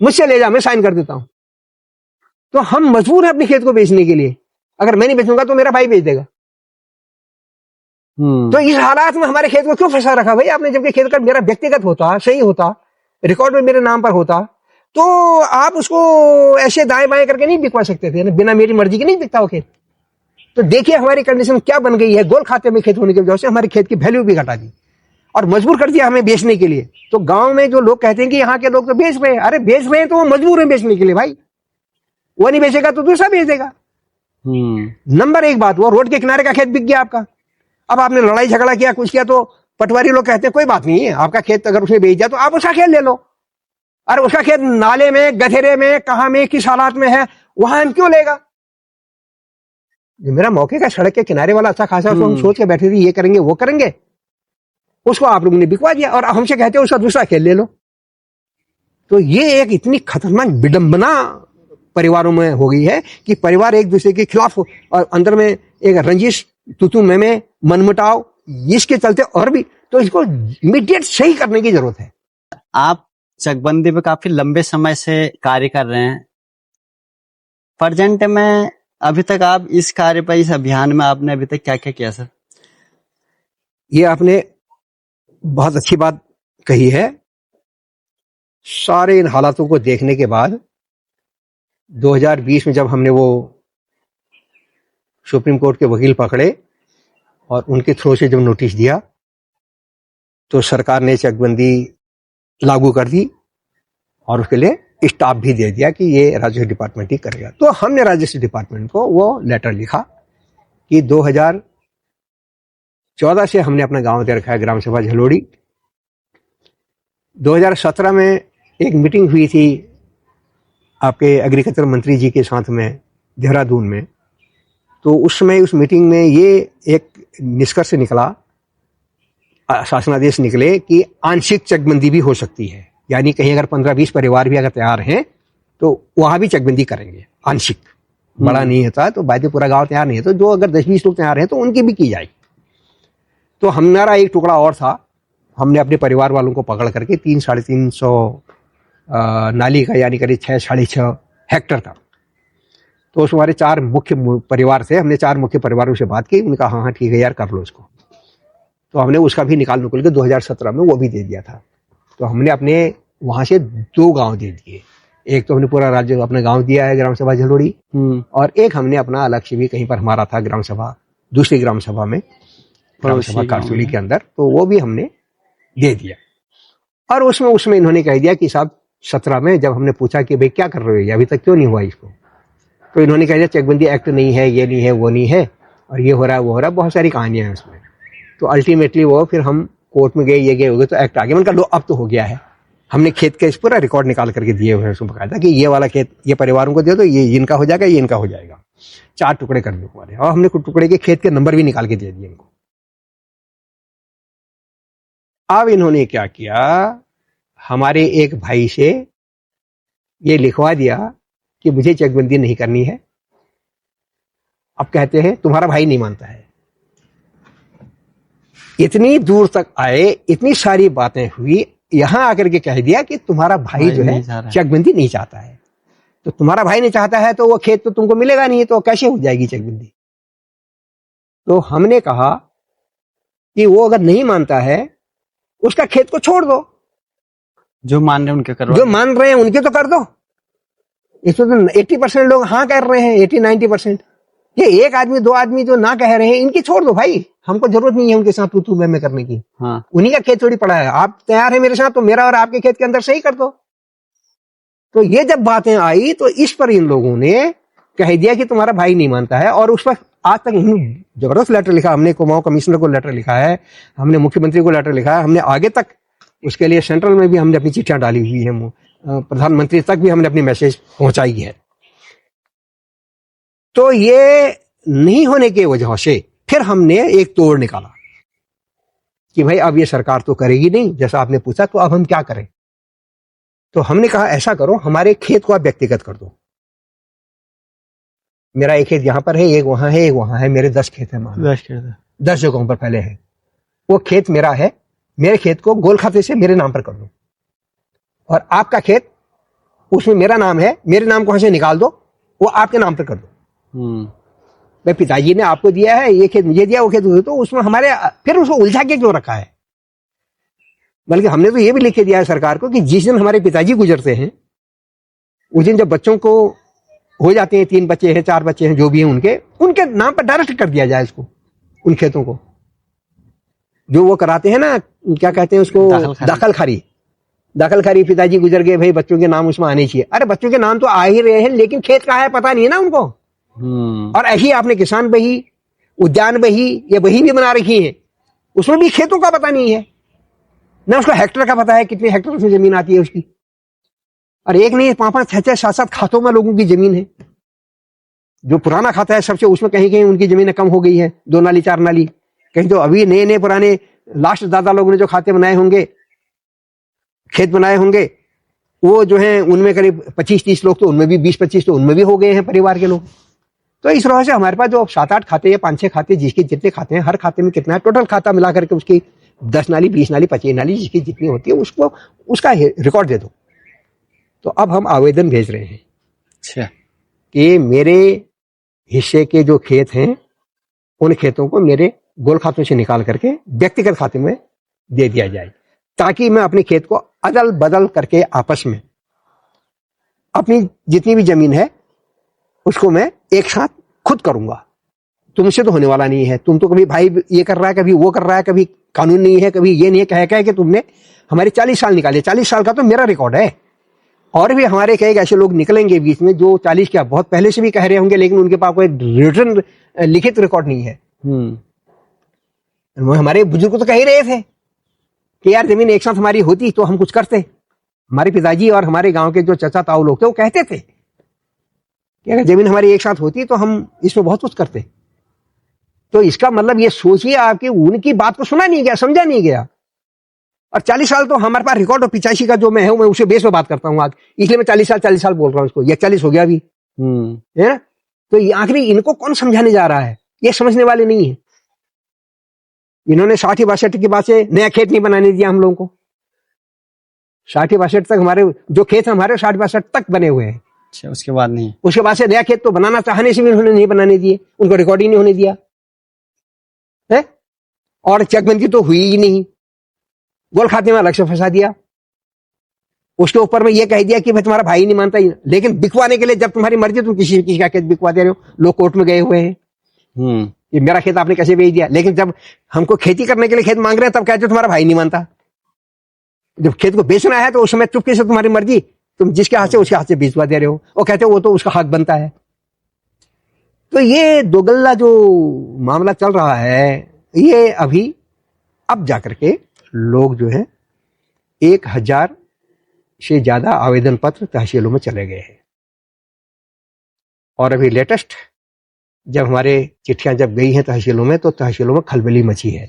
[SPEAKER 2] मुझसे ले जा, मैं साइन कर देता हूं। तो हम मजबूर हैं अपने खेत को बेचने के लिए, अगर मैं नहीं बेचूंगा तो मेरा भाई बेच देगा। तो इस हालात में हमारे खेत को क्यों फंसा रखा भाई आपने, जबकि खेत का मेरा व्यक्तिगत होता, सही होता, रिकॉर्ड में मेरे नाम पर होता, तो आप उसको ऐसे दाएं बाएं करके नहीं बिकवा सकते थे, बिना मेरी मर्जी के नहीं बिकता वो खेत। तो देखिए हमारी कंडीशन क्या बन गई है, गोल खाते में खेत होने की वजह से हमारे खेत की वैल्यू भी घटा दी और मजबूर कर दिया हमें बेचने के लिए। तो गांव में जो लोग कहते हैं कि यहाँ के लोग तो बेच रहे हैं, अरे बेच रहे हैं तो वो मजबूर है बेचने के लिए भाई, वो नहीं बेचेगा तो दूसरा बेच देगा। नंबर 1 बात, वो रोड के किनारे का खेत बिक गया आपका, अब आपने लड़ाई झगड़ा किया कुछ किया, तो पटवारी लोग कहते हैं कोई बात नहीं है, आपका खेत अगर उसने बेच दिया तो आप उसका खेत ले लो, अरे उसका खेत नाले में, गधेरे में, कहां में, किस हालात में है, वहां हम क्यों लेगा। जो मेरा मौके का सड़क के किनारे वाला अच्छा खासा, तो हम सोच के बैठे थे ये करेंगे वो करेंगे, उसको आप लोगों ने बिकवा दिया और हमसे कहते हो उसका दूसरा खेत ले लो। तो ये एक इतनी खतरनाक विडंबना परिवारों में हो गई है कि परिवार एक दूसरे के खिलाफ हो, और अंदर में एक रंजिश, तू में मनमुटाव, इसके चलते और भी, तो इसको इमीडिएट सही करने की जरूरत है।
[SPEAKER 1] आप चकबंदी पे काफी लंबे समय से कार्य कर रहे हैं, प्रेजेंट में अभी तक आप इस कार्य पर, इस अभियान में आपने अभी तक क्या क्या किया सर?
[SPEAKER 2] ये आपने बहुत अच्छी बात कही है। सारे इन हालातों को देखने के बाद 2020 में जब हमने वो सुप्रीम कोर्ट के वकील पकड़े और उनके थ्रू से जब नोटिस दिया, तो सरकार ने चकबंदी लागू कर दी और उसके लिए स्टाफ भी दे दिया कि ये राजस्व डिपार्टमेंट ही करेगा। तो हमने राजस्व डिपार्टमेंट को वो लेटर लिखा कि 2014 से हमने अपना गांव दे रखा है, ग्राम सभा झलोड़ी। 2017 में एक मीटिंग हुई थी आपके एग्रीकल्चर मंत्री जी के साथ में देहरादून में, तो उस समय उस मीटिंग में ये एक निष्कर्ष निकला, शासनादेश निकले कि आंशिक चकबंदी भी हो सकती है, यानी कहीं अगर 15-20 परिवार भी अगर तैयार हैं तो वहां भी चकबंदी करेंगे आंशिक, बड़ा नहीं होता तो बाकी पूरा गांव तैयार नहीं है, तो जो अगर 10-20 लोग तैयार हैं तो उनकी भी की जाए। तो हमारा एक टुकड़ा और था, हमने अपने परिवार वालों को पकड़ करके 300-350 नाली का, यानी करीब 6-6.5 हेक्टर था। तो उस हमारे 4 मुख्य परिवार थे, हमने 4 मुख्य परिवारों से बात की, उनका हाँ हाँ ठीक है यार कर लो इसको। तो हमने उसका भी निकाल के 2017 में वो भी दे दिया था। तो हमने अपने वहां से 2 गांव दे दिए, एक तो हमने पूरा राज्य अपना गांव दिया है ग्राम सभा झलोड़ी, और एक हमने अपना अलग से भी कहीं पर हमारा था ग्राम सभा, दूसरी ग्राम सभा में, ग्राम सभा कारसोली के अंदर, तो वो भी हमने दे दिया। और उसमें इन्होंने कह दिया कि साहब 17 में जब हमने पूछा कि भाई क्या कर रहे हो, अभी तक क्यों नहीं हुआ इसको, तो इन्होंने कह दिया चकबंदी एक्ट नहीं है, ये नहीं है, वो नहीं है, और ये हो रहा है वो हो रहा है, बहुत सारी कहानियां हैं उसमें। तो अल्टीमेटली वो फिर हम कोर्ट में गए, ये गए हो गए, तो एक्ट आ गया। मैंने कहा लो अब तो हो गया है। हमने खेत का इस पूरा रिकॉर्ड निकाल करके दिए हुए हैं उसमें बकायदा कि ये वाला खेत ये परिवारों को दे दो, ये इनका हो जाएगा, ये इनका हो जाएगा, 4 टुकड़े कर दो हमारे, और हमने टुकड़े के खेत के नंबर भी निकाल के दे दिए इनको। अब इन्होंने क्या किया, हमारे एक भाई से ये लिखवा दिया कि मुझे चकबंदी नहीं करनी है। अब कहते हैं तुम्हारा भाई नहीं मानता है। इतनी दूर तक आए, इतनी सारी बातें हुई, यहां आकर के कह दिया कि तुम्हारा भाई जो है चकबंदी नहीं चाहता है। तो तुम्हारा भाई नहीं चाहता है तो वो खेत तो तुमको मिलेगा नहीं, तो कैसे हो जाएगी चकबंदी। तो हमने कहा कि वो अगर नहीं मानता है उसका खेत को छोड़ दो,
[SPEAKER 1] जो मान रहे हैं उनके करो,
[SPEAKER 2] जो मान रहे हैं उनके तो कर दो। इसमें तो 80% लोग हाँ कह रहे हैं, 80-90%। ये 1 आदमी 2 आदमी जो ना कह रहे हैं, इनकी छोड़ दो भाई, हमको जरूरत नहीं है उनके साथ तू मैं करने की।
[SPEAKER 1] हाँ।
[SPEAKER 2] उन्हीं का खेत थोड़ी पड़ा है, आप तैयार है मेरे साथ तो मेरा और आपके खेत के अंदर सही कर दो। तो ये जब बातें आई तो इस पर इन लोगों ने कह दिया कि तुम्हारा भाई नहीं मानता है, और उस पर आज तक जबरदस्त लेटर लिखा हमने, कुमाऊं कमिश्नर को लेटर लिखा है, हमने मुख्यमंत्री को लेटर लिखा है, हमने आगे तक उसके लिए सेंट्रल में भी हमने अपनी चिट्ठियां डाली हुई है, प्रधानमंत्री तक भी हमने अपनी मैसेज पहुंचाई है। तो ये नहीं होने की वजह से फिर हमने एक तोड़ निकाला कि भाई अब ये सरकार तो करेगी नहीं, जैसा आपने पूछा, तो अब हम क्या करें। तो हमने कहा ऐसा करो, हमारे खेत को आप व्यक्तिगत कर दो। मेरा एक खेत यहां पर है, एक वहां है, एक वहां है, मेरे 10 खेत है, 10 जगहों पर फैले हैं। वो खेत मेरा है, मेरे खेत को गोल खाते से मेरे नाम पर कर दो, और आपका खेत उसमें मेरा नाम है, मेरे नाम को वहां से निकाल दो, वो आपके नाम पर कर दो। भाई पिताजी ने आपको दिया है, ये खेत मुझे दिया, वो खेत, तो उसमें हमारे फिर उसको उलझा के क्यों रखा है। बल्कि हमने तो ये भी लिख के दिया है सरकार को कि जिस दिन हमारे पिताजी गुजरते हैं, उस दिन जब बच्चों को हो जाते हैं, 3 बच्चे हैं, 4 बच्चे हैं, जो भी हैं उनके नाम पर डायरेक्ट कर दिया जाए उसको, उन खेतों को। जो वो कराते हैं ना, क्या कहते हैं उसको, दाखिल खारी। पिताजी गुजर गए भाई, बच्चों के नाम उसमें आने चाहिए। अरे बच्चों के नाम तो आ ही रहे हैं, लेकिन खेत कहाँ है पता नहीं है ना उनको। और ऐसी आपने किसान बही, उद्यान बही, ये बही भी बना रखी है, उसमें भी खेतों का पता नहीं है ना, उसको हेक्टर का पता है, कितने हेक्टर उसमें जमीन आती है उसकी। और एक नहीं 5-5, 6-6, 7-7 खातों में लोगों की जमीन है। जो पुराना खाता है सबसे, उसमें कहीं कहीं उनकी जमीनें कम हो गई है, 2 नाली 4 नाली, कहीं तो अभी नए पुराने लास्ट दादा लोगों ने जो खाते बनाए होंगे, खेत बनाए होंगे, वो जो है उनमें करीब 25-30 लोग, तो उनमें भी 20-25 तो उनमें भी हो गए हैं परिवार के लोग। तो इस तरह से हमारे पास जो 7-8 खाते या 5-6 खाते, जिसके जितने खाते हैं, हर खाते में कितना है, टोटल खाता मिला करके उसकी 10 नाली, 20 नाली, 25 नाली, जिसकी जितनी होती है उसको उसका रिकॉर्ड दे दो। तो अब हम आवेदन भेज रहे हैं
[SPEAKER 1] अच्छा
[SPEAKER 2] कि मेरे हिस्से के जो खेत हैं, उन खेतों को मेरे गोल खातों से निकाल करके व्यक्तिगत खाते में दे दिया जाए, ताकि मैं अपने खेत को अदल बदल करके आपस में अपनी जितनी भी जमीन है उसको मैं एक साथ खुद करूंगा। तुमसे तो होने वाला नहीं है, तुम तो कभी भाई ये कर रहा है, कभी वो कर रहा है, कभी कानून नहीं है, कभी ये नहीं है, कह कि तुमने हमारे 40 साल निकाले। 40 साल का तो मेरा रिकॉर्ड है, और भी हमारे कई ऐसे लोग निकलेंगे बीच में जो 40 क्या बहुत पहले से भी कह रहे होंगे, लेकिन उनके पास कोई रिटन लिखित रिकॉर्ड नहीं है। हमारे बुजुर्ग तो कह ही रहे थे कि यार जमीन एक साथ हमारी होती तो हम कुछ करते। हमारे पिताजी और हमारे गांव के जो चाचा ताऊ लोग थे वो कहते थे कि अगर जमीन हमारी एक साथ होती तो हम इसमें बहुत कुछ करते। तो इसका मतलब ये सोचिए आपकी उनकी बात को सुना नहीं गया, समझा नहीं गया। और 40 साल तो हमारे पास रिकॉर्ड, और 85 का जो मैं हूं, मैं उसे बेस पे बात करता हूं आज, इसलिए मैं 40 साल बोल रहा हूं उसको। 41 हो गया अभी, है ना। तो ये आखिरी इनको कौन समझाने जा रहा है? ये समझने वाले नहीं है। इन्होंने 60-62 के बाद से नया खेत नहीं बनाने दिया हम लोगों को। 60-62 तक हमारे जो खेत हमारे 60-62 तक बने हुए हैं।
[SPEAKER 1] अच्छा, उसके बाद नहीं?
[SPEAKER 2] उसके बाद से नया खेत तो बनाना चाहने से भी उन्होंने नहीं बनाने दिए, उनको रिकॉर्ड ही नहीं होने दिया है। और चकबंदी तो हुई ही नहीं, गोल खाते में अलग से फंसा दिया। उसके ऊपर में ये कह दिया कि भाई तुम्हारा भाई नहीं मानता ही, लेकिन बिकवाने के लिए जब तुम्हारी मर्जी तुम किसी का खेत बिकवा दे रहे हो। लोग कोर्ट में गए हुए हैं, ये मेरा खेत आपने कैसे बेच दिया। लेकिन जब हमको खेती करने के लिए खेत मांग रहे हैं तब कहते हो तुम्हारा भाई नहीं मानता। जब खेत को बेचना है तो उस समय चुपके से तुम्हारी मर्जी, तुम जिसके हाथ से उसके हाथ से बेचवा दे रहे हो, और कहते हो वो तो उसका हक बनता है। तो ये दोगल्ला जो मामला चल रहा है, ये अभी अब जाकर के लोग जो है 1000 से ज्यादा आवेदन पत्र तहसीलों में चले गए हैं। और अभी लेटेस्ट जब हमारे चिट्ठियां जब गई हैं तहसीलों में, तो तहसीलों में खलबली मची है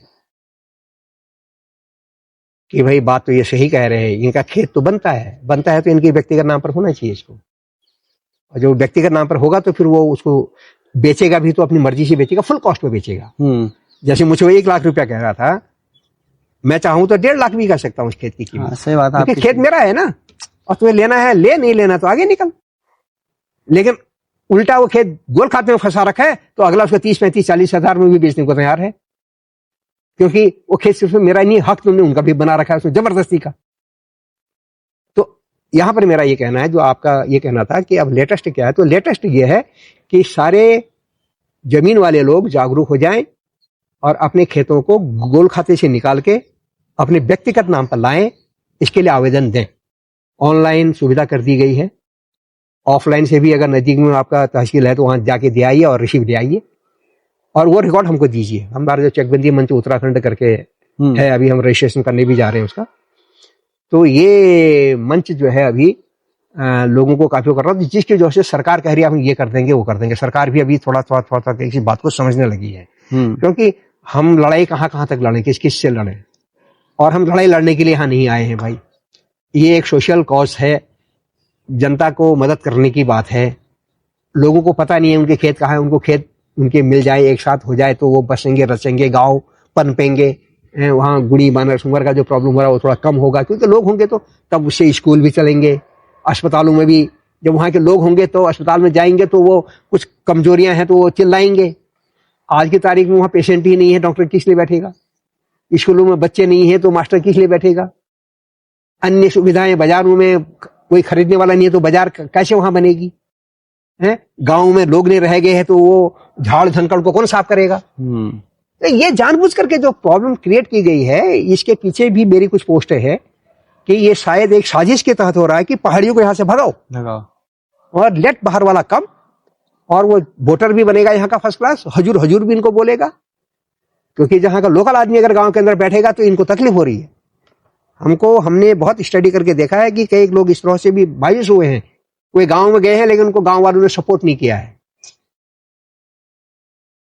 [SPEAKER 2] कि भाई बात तो ये सही कह रहे हैं, इनका खेत तो बनता है तो इनके व्यक्तिगत नाम पर होना चाहिए इसको। और जो व्यक्तिगत नाम पर होगा तो फिर वो उसको बेचेगा भी तो अपनी मर्जी से बेचेगा, फुल कॉस्ट पे बेचेगा। जैसे मुझे वो 1 लाख रुपया कह रहा था, मैं चाहूं तो 1.5 लाख भी कर सकता हूं उस खेत की कीमत।
[SPEAKER 1] सही बात है,
[SPEAKER 2] क्योंकि खेत मेरा है ना, और तुम्हें लेना है ले, नहीं लेना तो आगे निकल। लेकिन उल्टा वो खेत गोल खाते में फंसा रखा है तो अगला उसको 30-35-40 हजार में भी बेचने को तैयार है, क्योंकि वो खेत सिर्फ मेरा नहीं, हक तुमने उनका भी बना रखा है उसमें जबरदस्ती का। तो यहां पर मेरा ये कहना है, जो आपका ये कहना था कि अब लेटेस्ट क्या है, तो लेटेस्ट ये है कि सारे जमीन वाले लोग जागरूक हो जाएं और अपने खेतों को गोल खाते से निकाल के अपने व्यक्तिगत नाम पर लाएं, इसके लिए आवेदन दें। ऑनलाइन सुविधा कर दी गई है, ऑफलाइन से भी अगर नजदीक में आपका तहसील है तो वहां जाके दे आइए और रिसीव ले आइए, और वो रिकॉर्ड हमको दीजिए। हमारा जो चकबंदी मंच उत्तराखंड करके है, अभी हम रजिस्ट्रेशन करने भी जा रहे हैं उसका। तो ये मंच जो है अभी लोगों को काफी कर रहा है, जिसकी वजह से सरकार कह रही है हम ये कर देंगे वो कर देंगे। सरकार भी अभी थोड़ा इसी बात को समझने लगी है, क्योंकि हम लड़ाई कहां तक लड़ें, किस से लड़ें। और हम लड़ाई लड़ने के लिए यहाँ नहीं आए हैं भाई, ये एक सोशल कॉज है, जनता को मदद करने की बात है। लोगों को पता नहीं है उनके खेत कहाँ है, उनको खेत उनके मिल जाए, एक साथ हो जाए तो वो बसेंगे रचेंगे, गांव पनपेंगे, वहां गुड़ी बानर सुंगर का जो प्रॉब्लम हो रहा है वो थोड़ा कम होगा, क्योंकि लोग होंगे तो तब उससे स्कूल भी चलेंगे। अस्पतालों में भी जब वहां के लोग होंगे तो अस्पताल में जाएंगे तो वो कुछ कमजोरियां हैं तो वो चिल्लाएंगे। आज की तारीख में वहां पेशेंट ही नहीं है, डॉक्टर किस लिए बैठेगा? स्कूलों में बच्चे नहीं है तो मास्टर किस लिए बैठेगा? अन्य सुविधाएं बाजारों में कोई खरीदने वाला नहीं है तो बाजार कैसे वहां बनेगी? है गांव में लोग नहीं रह गए हैं तो वो झाड़ झंकड़ को कौन साफ करेगा? तो ये जानबूझ करके जो प्रॉब्लम क्रिएट की गई है, इसके पीछे भी मेरी कुछ पोस्ट है कि ये शायद एक साजिश के तहत हो रहा है कि पहाड़ियों को यहां से भगाओ और लेट बाहर वाला कम, और वो वोटर भी बनेगा यहाँ का फर्स्ट क्लास, हजूर भी इनको बोलेगा, क्योंकि जहां का लोकल आदमी अगर गांव के अंदर बैठेगा तो इनको तकलीफ हो रही है। हमने बहुत स्टडी करके देखा है कि कई लोग इस तरह से भी मायूस हुए हैं, वे गांव में गए हैं लेकिन उनको गांव वालों ने सपोर्ट नहीं किया है।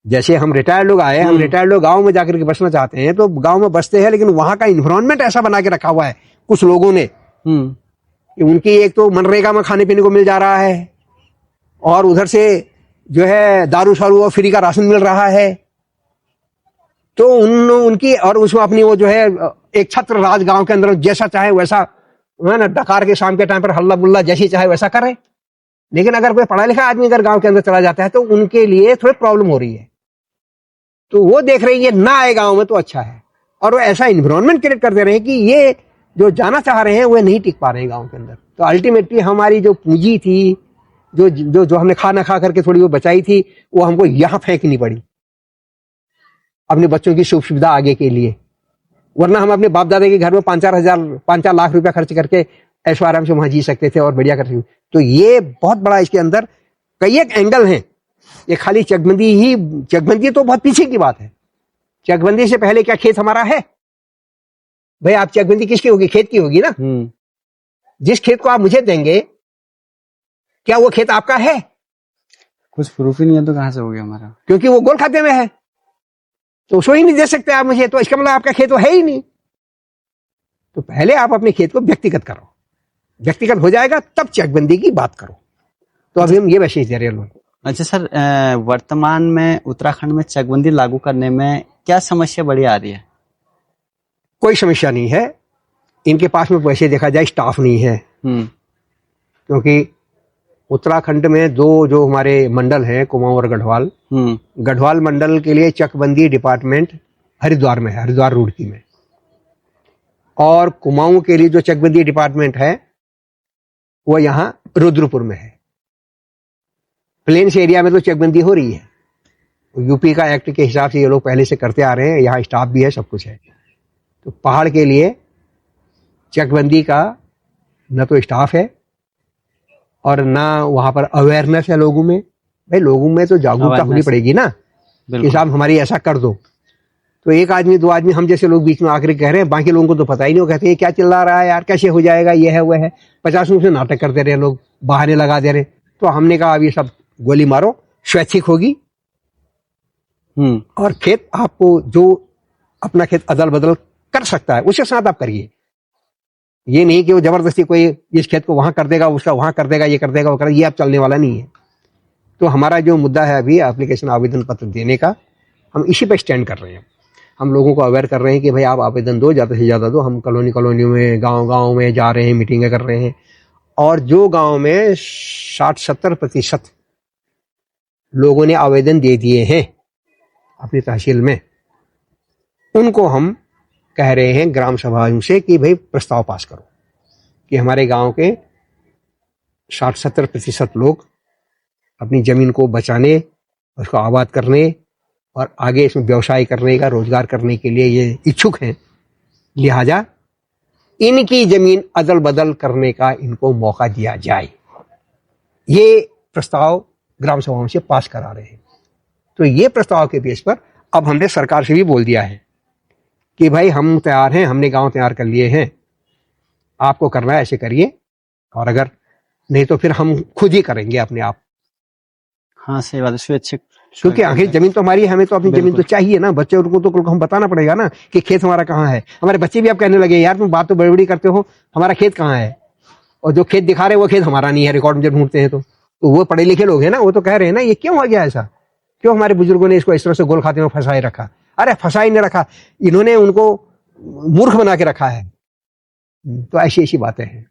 [SPEAKER 2] जैसे हम रिटायर्ड लोग आए, हम रिटायर्ड लोग गांव में जाकर के बसना चाहते हैं तो गांव में बसते हैं, लेकिन वहां का इन्वायरमेंट ऐसा बना के रखा हुआ है कुछ लोगों ने कि उनकी एक तो मनरेगा में खाने पीने को मिल जा रहा है, और उधर से जो है दारू शारू और फ्री का राशन मिल रहा है, तो उनकी और उसमें अपनी वो जो है एक छत्र राज गांव के अंदर जैसा चाहे वैसा है ना, डकार के शाम के टाइम पर हल्ला बुल्ला जैसी चाहे वैसा करे। लेकिन अगर कोई पढ़ा लिखा आदमी अगर गांव के अंदर चला जाता है तो उनके लिए थोड़ी प्रॉब्लम हो रही है, तो वो देख रहे हैं ये ना आए गांव में तो अच्छा है, और वो ऐसा इन्वायरमेंट क्रिएट कर दे रहे हैं कि ये जो जाना चाह रहे हैं वो नहीं टिक पा रहे हैं गांव के अंदर। तो अल्टीमेटली हमारी जो पूंजी थी, जो हमने खाना खा करके थोड़ी वो बचाई थी, वो हमको यहां फेंकनी पड़ी अपने बच्चों की सुख सुविधा आगे के लिए। वरना हम अपने बाप दादा के घर में 5-4 लाख रुपया खर्च करके ऐशो आराम से वहां जी सकते थे और बढ़िया कर सकते। तो ये बहुत बड़ा इसके अंदर कई एक एंगल हैं। ये खाली चकबंदी तो बहुत पीछे की बात है। चकबंदी से पहले क्या खेत हमारा है भाई? आप चकबंदी किसकी होगी? खेत की होगी ना। जिस खेत को आप मुझे देंगे क्या वो खेत आपका है?
[SPEAKER 1] कुछ प्रूफ ही नहीं है तो कहां से हो गया हमारा?
[SPEAKER 2] क्योंकि वो गोल खाते में है तो उसको ही नहीं दे सकते आप मुझे, तो इसका मतलब आपका खेत तो है ही नहीं। तो पहले आप अपने खेत को व्यक्तिगत करो, व्यक्तिगत हो जाएगा तब चकबंदी की बात करो। तो अभी हम ये मैसेज दे रहे हैं लोगों को।
[SPEAKER 1] अच्छा सर, वर्तमान में उत्तराखंड में चकबंदी लागू करने में क्या समस्या बड़ी आ रही है?
[SPEAKER 2] कोई समस्या नहीं है। इनके पास में वैसे देखा जाए स्टाफ नहीं है, क्योंकि उत्तराखंड में दो जो हमारे मंडल हैं, कुमाऊं और गढ़वाल, गढ़वाल मंडल के लिए चकबंदी डिपार्टमेंट हरिद्वार में है, हरिद्वार रुड़की में, और कुमाऊं के लिए जो चकबंदी डिपार्टमेंट है वो यहाँ रुद्रपुर में है। प्लेन्स एरिया में तो चकबंदी हो रही है, यूपी का एक्ट के हिसाब से ये लोग पहले से करते आ रहे हैं, यहाँ स्टाफ भी है, सब कुछ है। तो पहाड़ के लिए चकबंदी का न तो स्टाफ है और ना वहां पर अवेयरनेस है लोगों में। भाई लोगों में तो जागरूकता होनी पड़ेगी ना कि साहब हमारी ऐसा कर दो। तो एक आदमी दो आदमी हम जैसे लोग बीच में आकर कह रहे हैं, बाकी लोगों को तो पता ही नहीं। वो कहते हैं क्या चिल्ला रहा है यार, कैसे हो जाएगा, ये है वो है, 50 से नाटक करते रहे लोग, बहाने लगा दे रहे। तो हमने कहा अब ये सब गोली मारो, स्वैच्छिक होगी और खेत आपको जो अपना खेत अदल बदल कर सकता है उसके साथ आप करिए। ये नहीं कि वो जबरदस्ती कोई इस खेत को वहां कर देगा, उसका वहां कर देगा, ये कर देगा, वो कर देगा, ये अब चलने वाला नहीं है। तो हमारा जो मुद्दा है अभी एप्लीकेशन आवेदन पत्र देने का, हम इसी पे स्टैंड कर रहे हैं। हम लोगों को अवेयर कर रहे हैं कि भाई आप आवेदन दो, ज़्यादा से ज़्यादा दो। हम कॉलोनी में, गांव में जा रहे हैं, मीटिंगें कर रहे हैं, और जो गांव में 60-70% लोगों ने आवेदन दे दिए हैं अपनी तहसील में, उनको हम कह रहे हैं ग्राम सभाओं से कि भाई प्रस्ताव पास करो कि हमारे गांव के 60-70% लोग अपनी जमीन को बचाने, उसको आबाद करने और आगे इसमें व्यवसाय करने का, रोजगार करने के लिए ये इच्छुक हैं। लिहाजा इनकी जमीन अदल बदल करने का इनको मौका दिया जाए। ये प्रस्ताव ग्राम सभाओं से पास करा रहे हैं। तो ये प्रस्ताव के बेस पर अब हमने सरकार से भी बोल दिया है कि भाई हम तैयार हैं, हमने गांव तैयार कर लिए हैं, आपको करना है ऐसे करिए, और अगर नहीं तो फिर हम खुद ही करेंगे अपने आप।
[SPEAKER 1] हाँ सही बात है, स्वैच्छिक,
[SPEAKER 2] क्योंकि आखिर जमीन तो हमारी है, हमें तो अपनी जमीन तो चाहिए ना। बच्चे उनको तो हम बताना पड़ेगा ना कि खेत हमारा कहाँ है। हमारे बच्चे भी अब कहने लगे यार तुम बात तो बड़ी बड़ी करते हो, हमारा खेत कहाँ है, और जो खेत दिखा रहे वो खेत हमारा नहीं है। रिकॉर्ड में जब ढूंढते हैं तो वो पढ़े लिखे लोग हैं ना, वो तो कह रहे हैं ना ये क्यों हो गया ऐसा, क्यों हमारे बुजुर्गों ने इसको इस तरह से गोल खाते में फंसाए रखा। अरे फंसाई नहीं रखा, इन्होंने उनको मूर्ख बना के रखा है। तो ऐसी ऐसी बातें हैं।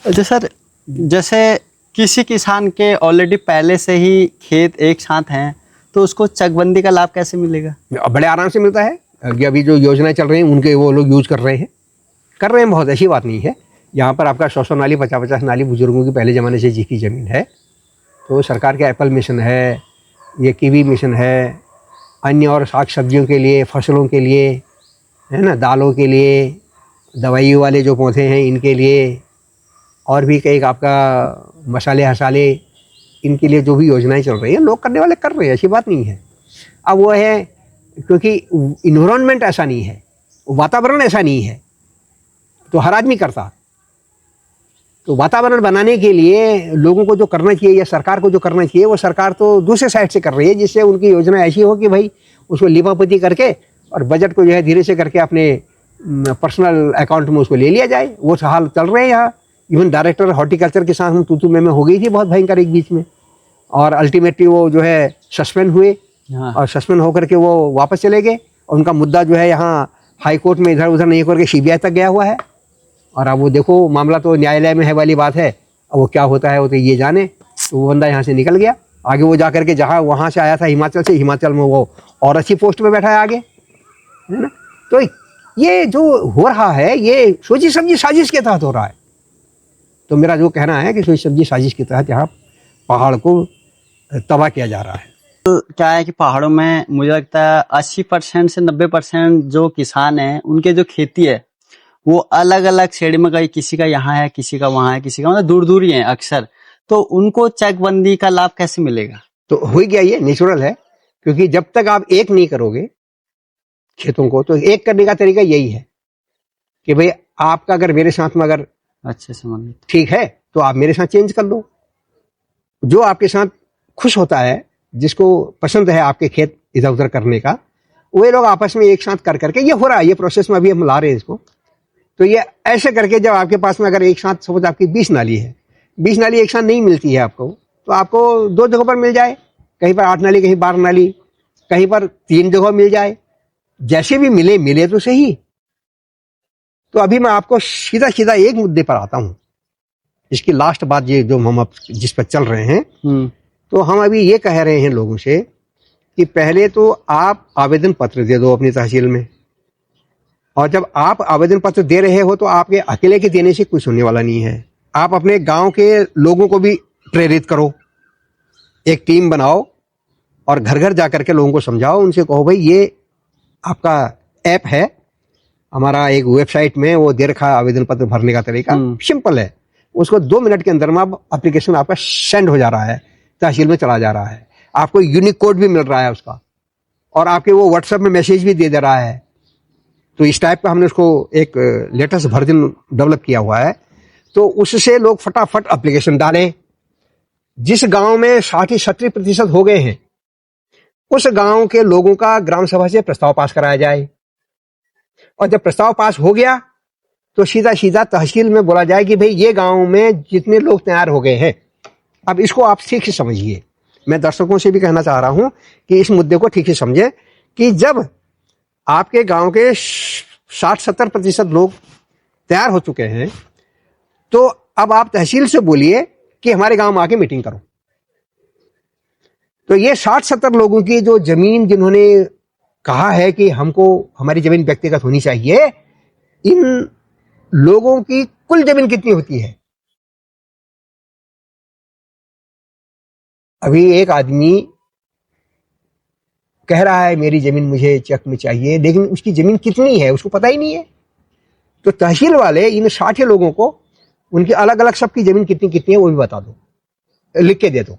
[SPEAKER 1] अच्छा सर, जैसे किसी किसान के ऑलरेडी पहले से ही खेत एक साथ हैं, तो उसको चकबंदी का लाभ कैसे मिलेगा?
[SPEAKER 2] बड़े आराम से मिलता है। अभी जो योजनाएं चल रही हैं उनके वो लोग यूज कर रहे हैं, बहुत ऐसी बात नहीं है। यहाँ पर आपका 100 नाली, 50-50 नाली बुजुर्गों की पहले ज़माने से जिसकी ज़मीन है, तो सरकार के एप्पल मिशन है, ये कीवी मिशन है, अन्य और साग सब्जियों के लिए, फसलों के लिए, है ना, दालों के लिए, दवाइयों वाले जो पौधे हैं इनके लिए, और भी कई आपका मसाले हसाले, इनके लिए जो भी योजनाएं चल रही हैं लोग करने वाले कर रहे हैं, ऐसी बात नहीं है। अब वो है क्योंकि इन्वायरमेंट ऐसा नहीं है, वातावरण ऐसा नहीं है, तो हर आदमी करता। तो वातावरण बनाने के लिए लोगों को जो करना चाहिए या सरकार को जो करना चाहिए, वो सरकार तो दूसरे साइड से कर रही है, जिससे उनकी योजना ऐसी हो कि भाई उसको लिपापोती करके और बजट को जो है धीरे से करके अपने पर्सनल अकाउंट में उसको ले लिया जाए। वो हाल चल रहे हैं यहाँ। इवन डायरेक्टर हॉर्टिकल्चर के साथ हम तू में हो गई थी बहुत भयंकर एक बीच में, और अल्टीमेटली वो जो है सस्पेंड हुए। और सस्पेंड होकर के वो वापस चले गए, और उनका मुद्दा जो है यहाँ हाई कोर्ट में इधर उधर नहीं करके CBI तक गया हुआ है। और अब वो देखो मामला तो न्यायालय में है वाली बात है, अब वो क्या होता है वो तो ये जाने। तो वो बंदा यहाँ से निकल गया, आगे वो जा करके जहाँ वहाँ से आया था हिमाचल से, हिमाचल में वो और अच्छी पोस्ट पे बैठा है आगे, है ना। तो ये जो हो रहा है ये सोची समझी साजिश के तहत हो रहा है। तो मेरा जो कहना है कि सोची समझी साजिश के तहत यहाँ पहाड़ को तबाह किया जा रहा है।
[SPEAKER 1] तो क्या है कि पहाड़ों में मुझे लगता है 80% से 90% जो किसान हैं उनके जो खेती है वो अलग अलग श्रेणी में, कहीं किसी का यहाँ है, किसी का वहाँ है, किसी का मतलब दूर दूर ही है अक्सर। तो उनको चकबंदी का लाभ कैसे मिलेगा?
[SPEAKER 2] तो हो गया, ये नेचुरल है, क्योंकि जब तक आप एक नहीं करोगे खेतों को, तो एक करने का तरीका यही है कि भाई आपका अगर मेरे साथ में अगर
[SPEAKER 1] अच्छे से
[SPEAKER 2] ठीक है तो आप मेरे साथ चेंज कर लो। जो आपके साथ खुश होता है, जिसको पसंद है आपके खेत इधर उधर करने का, वे लोग आपस में एक साथ कर करके, ये हो रहा है, ये प्रोसेस में अभी हम ला रहे हैं इसको। तो ये ऐसे करके जब आपके पास में अगर एक साथ सपोज आपकी 20 नाली है, 20 नाली एक साथ नहीं मिलती है आपको, तो आपको 2 जगहों पर मिल जाए, कहीं पर 8 नाली, कहीं 12 नाली, कहीं पर 3 जगह मिल जाए, जैसे भी मिले तो सही। तो अभी मैं आपको सीधा सीधा एक मुद्दे पर आता हूं, इसकी लास्ट बात ये जो हम अब जिस पर चल रहे हैं। तो हम अभी ये कह रहे हैं लोगों से कि पहले तो आप आवेदन पत्र दे दो अपनी तहसील में, और जब आप आवेदन पत्र दे रहे हो तो आपके अकेले के देने से कुछ होने वाला नहीं है। आप अपने गांव के लोगों को भी प्रेरित करो, एक टीम बनाओ और घर घर जाकर के लोगों को समझाओ, उनसे कहो भाई ये आपका ऐप है, हमारा एक वेबसाइट में वो दे रखा है आवेदन पत्र भरने का तरीका, सिंपल है, उसको 2 मिनट के अंदर में एप्लीकेशन आपका सेंड हो जा रहा है, तहसील में चला जा रहा है, आपको यूनिक कोड भी मिल रहा है उसका, और आपके वो व्हाट्सएप में मैसेज भी दे रहा है। तो इस टाइप का हमने उसको एक लेटेस्ट वर्जन डेवलप किया हुआ है। तो उससे लोग फटाफट एप्लीकेशन डालें। जिस गांव में 60-70% हो गए हैं, उस गांव के लोगों का ग्राम सभा से प्रस्ताव पास कराया जाए, और जब प्रस्ताव पास हो गया तो सीधा सीधा तहसील में बोला जाए कि भाई ये गांव में जितने लोग तैयार हो गए हैं, अब इसको आप ठीक से समझिए। मैं दर्शकों से भी कहना चाह रहा हूं कि इस मुद्दे को ठीक से समझे कि जब आपके गांव के 60-70% लोग तैयार हो चुके हैं, तो अब आप तहसील से बोलिए कि हमारे गांव में आके मीटिंग करो। तो ये 60-70 लोगों की जो जमीन जिन्होंने कहा है कि हमको हमारी जमीन व्यक्तिगत होनी चाहिए, इन लोगों की कुल जमीन कितनी होती है? अभी एक आदमी कह रहा है मेरी जमीन मुझे चेक में चाहिए, लेकिन उसकी जमीन कितनी है उसको पता ही नहीं है। तो तहसील वाले इन 60 लोगों को उनकी अलग अलग सबकी जमीन कितनी कितनी है वो भी बता दो, लिख के दे दो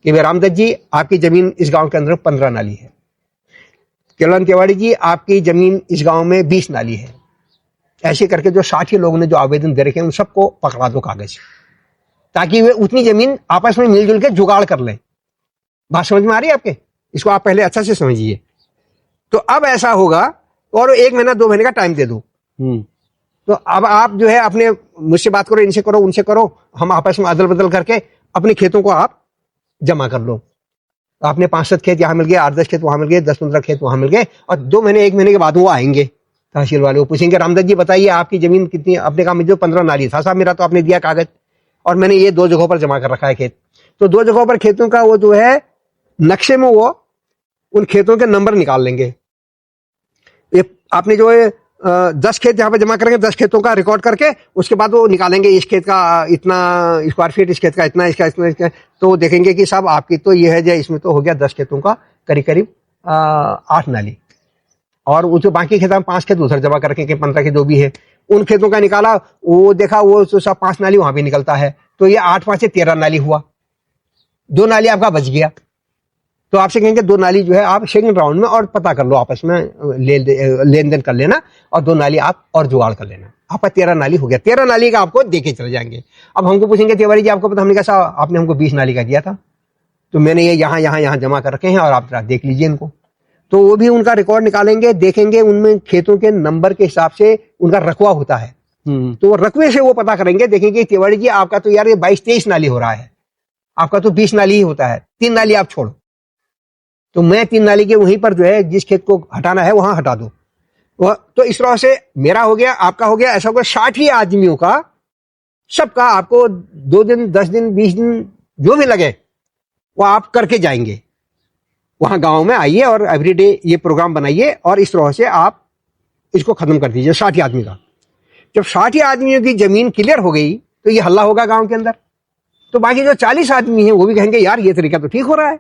[SPEAKER 2] कि भाई रामदत्त जी आपकी जमीन इस गांव के अंदर 15 नाली है, केवलन तिवारी जी आपकी जमीन इस गांव में 20 नाली है। ऐसे करके जो 60 लोगों ने जो आवेदन दे रखे हैं उन सबको पकड़ा दो कागज, ताकि वे उतनी जमीन आपस में मिलजुल के जुगाड़ कर लें। बात समझ में आ रही है आपके? इसको आप पहले अच्छा से समझिए। तो अब ऐसा होगा, और 1 महीना 2 महीने का टाइम दे दो। तो अब आप जो है अपने मुझसे बात करो, इनसे करो, उनसे करो, हम आपस में अदल बदल करके अपने खेतों को आप जमा कर लो। आपने 5-7 खेत यहाँ मिल गए, 8-10 खेत वहां मिल गए, 10-15 खेत वहां मिल गए, और 2 महीने 1 महीने के बाद वो आएंगे तहसील वाले, वो पूछेंगे रामदत्त जी बताइए आपकी जमीन कितनी? अपने काम में जो 15 नाली था, साहब मेरा तो आपने दिया कागज, और मैंने ये 2 जगहों पर जमा कर रखा है खेत। तो 2 जगहों पर खेतों का वो जो है नक्शे में वो उन खेतों के नंबर निकाल लेंगे। ये आपने जो है 10 खेत जहां पर जमा करेंगे, 10 खेतों का रिकॉर्ड करके उसके बाद वो निकालेंगे इस खेत का इतना स्क्वायर फीट, इस खेत का इतना, इसका इतना। तो देखेंगे कि साहब आपकी तो ये है, जो इसमें तो हो गया 10 खेतों का करीब करीब 8 नाली, और वो जो बाकी खेत 5 खेत उधर जमा करके 15 खेत जो भी है उन खेतों का निकाला, वो देखा वो तो सब 5 नाली वहां भी निकलता है, तो ये 8-5 से 13 नाली हुआ, 2 नाली आपका बच गया। तो आपसे कहेंगे 2 नाली जो है आप सेकंड राउंड में और पता कर लो, आपस में लेन देन कर लेना, और 2 नाली आप और जुगाड़ कर लेना, आपका 13 नाली हो गया। 13 नाली का आपको देके चले जाएंगे। अब हमको पूछेंगे तिवारी जी आपको पता? हमने कहा आपने हमको 20 नाली का दिया था, तो मैंने ये यहाँ जमा कर रखे हैं और आप देख लीजिए इनको। तो वो भी उनका रिकॉर्ड निकालेंगे, देखेंगे उनमें खेतों के नंबर के हिसाब से उनका रकवा होता है, तो रकवे से वो पता करेंगे, देखेंगे तिवारी जी आपका तो यार ये 22-23 नाली हो रहा है, आपका तो 20 नाली ही होता है, 3 नाली आप छोड़ो, तो मैं 3 नाली के वहीं पर जो है जिस खेत को हटाना है वहां हटा दो। तो इस तरह से मेरा हो गया, आपका हो गया, ऐसा होगा 60 आदमियों का, सबका आपको 2 दिन 10 दिन 20 दिन जो भी लगे वो आप करके जाएंगे। वहां गांव में आइए और एवरीडे ये प्रोग्राम बनाइए, और इस तरह से आप इसको खत्म कर दीजिए 60 आदमी का। जब 60 आदमियों की जमीन क्लियर हो गई तो ये हल्ला होगा गांव के अंदर, तो बाकी जो 40 आदमी हैं वो भी कहेंगे यार ये तरीका तो ठीक हो रहा है,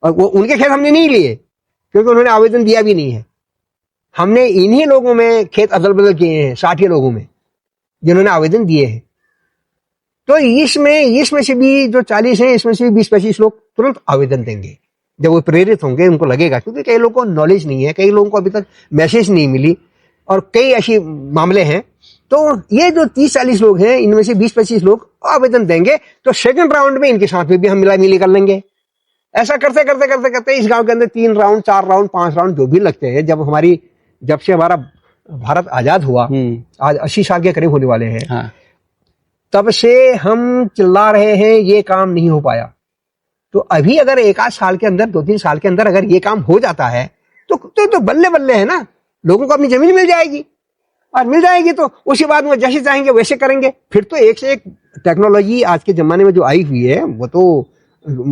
[SPEAKER 2] और वो उनके खेत हमने नहीं लिए क्योंकि उन्होंने आवेदन दिया भी नहीं है। हमने इन्हीं लोगों में खेत अदल बदल किए हैं, 60 लोगों में जिन्होंने आवेदन दिए हैं। तो इसमें से भी जो 40 हैं, इसमें से भी 20-25 लोग तुरंत आवेदन देंगे जब वो प्रेरित होंगे, उनको लगेगा, क्योंकि कई लोगों को नॉलेज नहीं है, कई लोगों को अभी तक मैसेज नहीं मिली, और कई ऐसे मामले हैं। तो ये जो 30-40 लोग हैं, इनमें से 20-25 लोग आवेदन देंगे, तो सेकंड राउंड में इनके साथ में भी हम मिला मिली कर लेंगे। ऐसा करते करते करते करते इस गांव के अंदर 3 राउंड 4 राउंड 5 राउंड जो भी लगते हैं, जब से हमारा भारत आजाद हुआ, आज 80 साल के करीब होने वाले हैं, तब से हम चिल्ला रहे हैं, ये काम नहीं हो पाया। तो अभी अगर एक आध साल के अंदर, 2-3 साल के अंदर अगर ये काम हो जाता है तो बल्ले बल्ले है ना, लोगों को अपनी जमीन मिल जाएगी। और मिल जाएगी तो उसके बाद में जैसे चाहेंगे वैसे करेंगे। फिर तो एक से एक टेक्नोलॉजी आज के जमाने में जो आई हुई है वो तो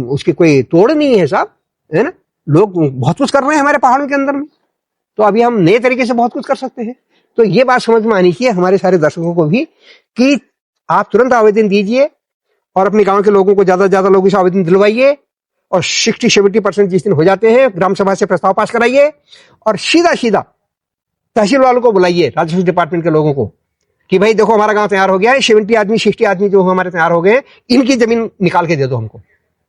[SPEAKER 2] उसकी कोई तोड़ नहीं है साहब, है ना। लोग बहुत कुछ कर रहे हैं हमारे पहाड़ों के अंदर में, तो अभी हम नए तरीके से बहुत कुछ कर सकते हैं। तो ये बात समझ में आनी चाहिए हमारे सारे दर्शकों को भी कि आप तुरंत आवेदन दीजिए और अपने गांव के लोगों को ज्यादा से ज्यादा लोगों से आवेदन दिलवाइए, और 60-70% जिस दिन हो जाते हैं ग्राम सभा से प्रस्ताव पास कराइए, और सीधा सीधा तहसील वालों को बुलाइए, राजस्व डिपार्टमेंट के लोगों को, कि भाई देखो हमारा गांव तैयार हो गया है, 70 आदमी 60 आदमी जो हमारे तैयार हो गए, इनकी जमीन निकाल के दे दो हमको,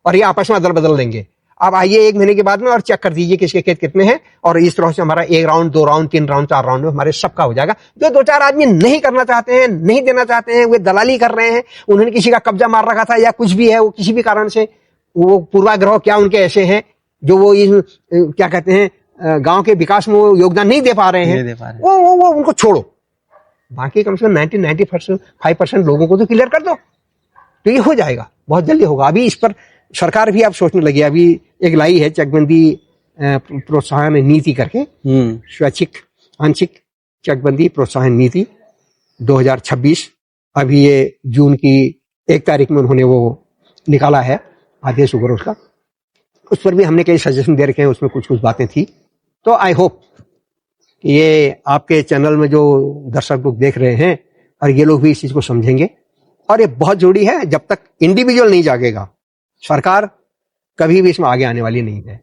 [SPEAKER 2] और ये आपस में अदल बदल देंगे। आप आइए 1 महीने के बाद में और चेक कर दीजिए किसके खेत कितने हैं, और इस तरह से हमारा 1 राउंड 2 राउंड 3 राउंड 4 राउंड में हमारे सबका हो जाएगा। जो 2-4 आदमी नहीं करना चाहते हैं, नहीं देना चाहते हैं, वे दलाली कर रहे हैं, उन्होंने किसी का कब्जा मार रखा था या कुछ भी है, वो किसी भी कारण से वो पूर्वाग्रह क्या उनके ऐसे हैं जो वो इस क्या कहते हैं गांव के विकास में वो योगदान नहीं दे पा रहे हैं, वो उनको छोड़ो। बाकी कम से कम 90-95% लोगों को तो क्लियर कर दो, तो ये हो जाएगा, बहुत जल्दी होगा। अभी इस पर सरकार भी अब सोचने लगी, अभी एक लाई है चकबंदी प्रोत्साहन नीति करके, स्वैच्छिक आंशिक चकबंदी प्रोत्साहन नीति 2026। अभी ये जून की 1 तारीख में उन्होंने वो निकाला है आदेश ऊपर उसका, उस पर भी हमने कई सजेशन दे रखे हैं, उसमें कुछ बातें थी। तो आई होप ये आपके चैनल में जो दर्शक लोग देख रहे हैं और ये लोग भी इस चीज को समझेंगे, और ये बहुत जरूरी है। जब तक इंडिविजुअल नहीं जागेगा, सरकार कभी भी इसमें आगे आने वाली नहीं है।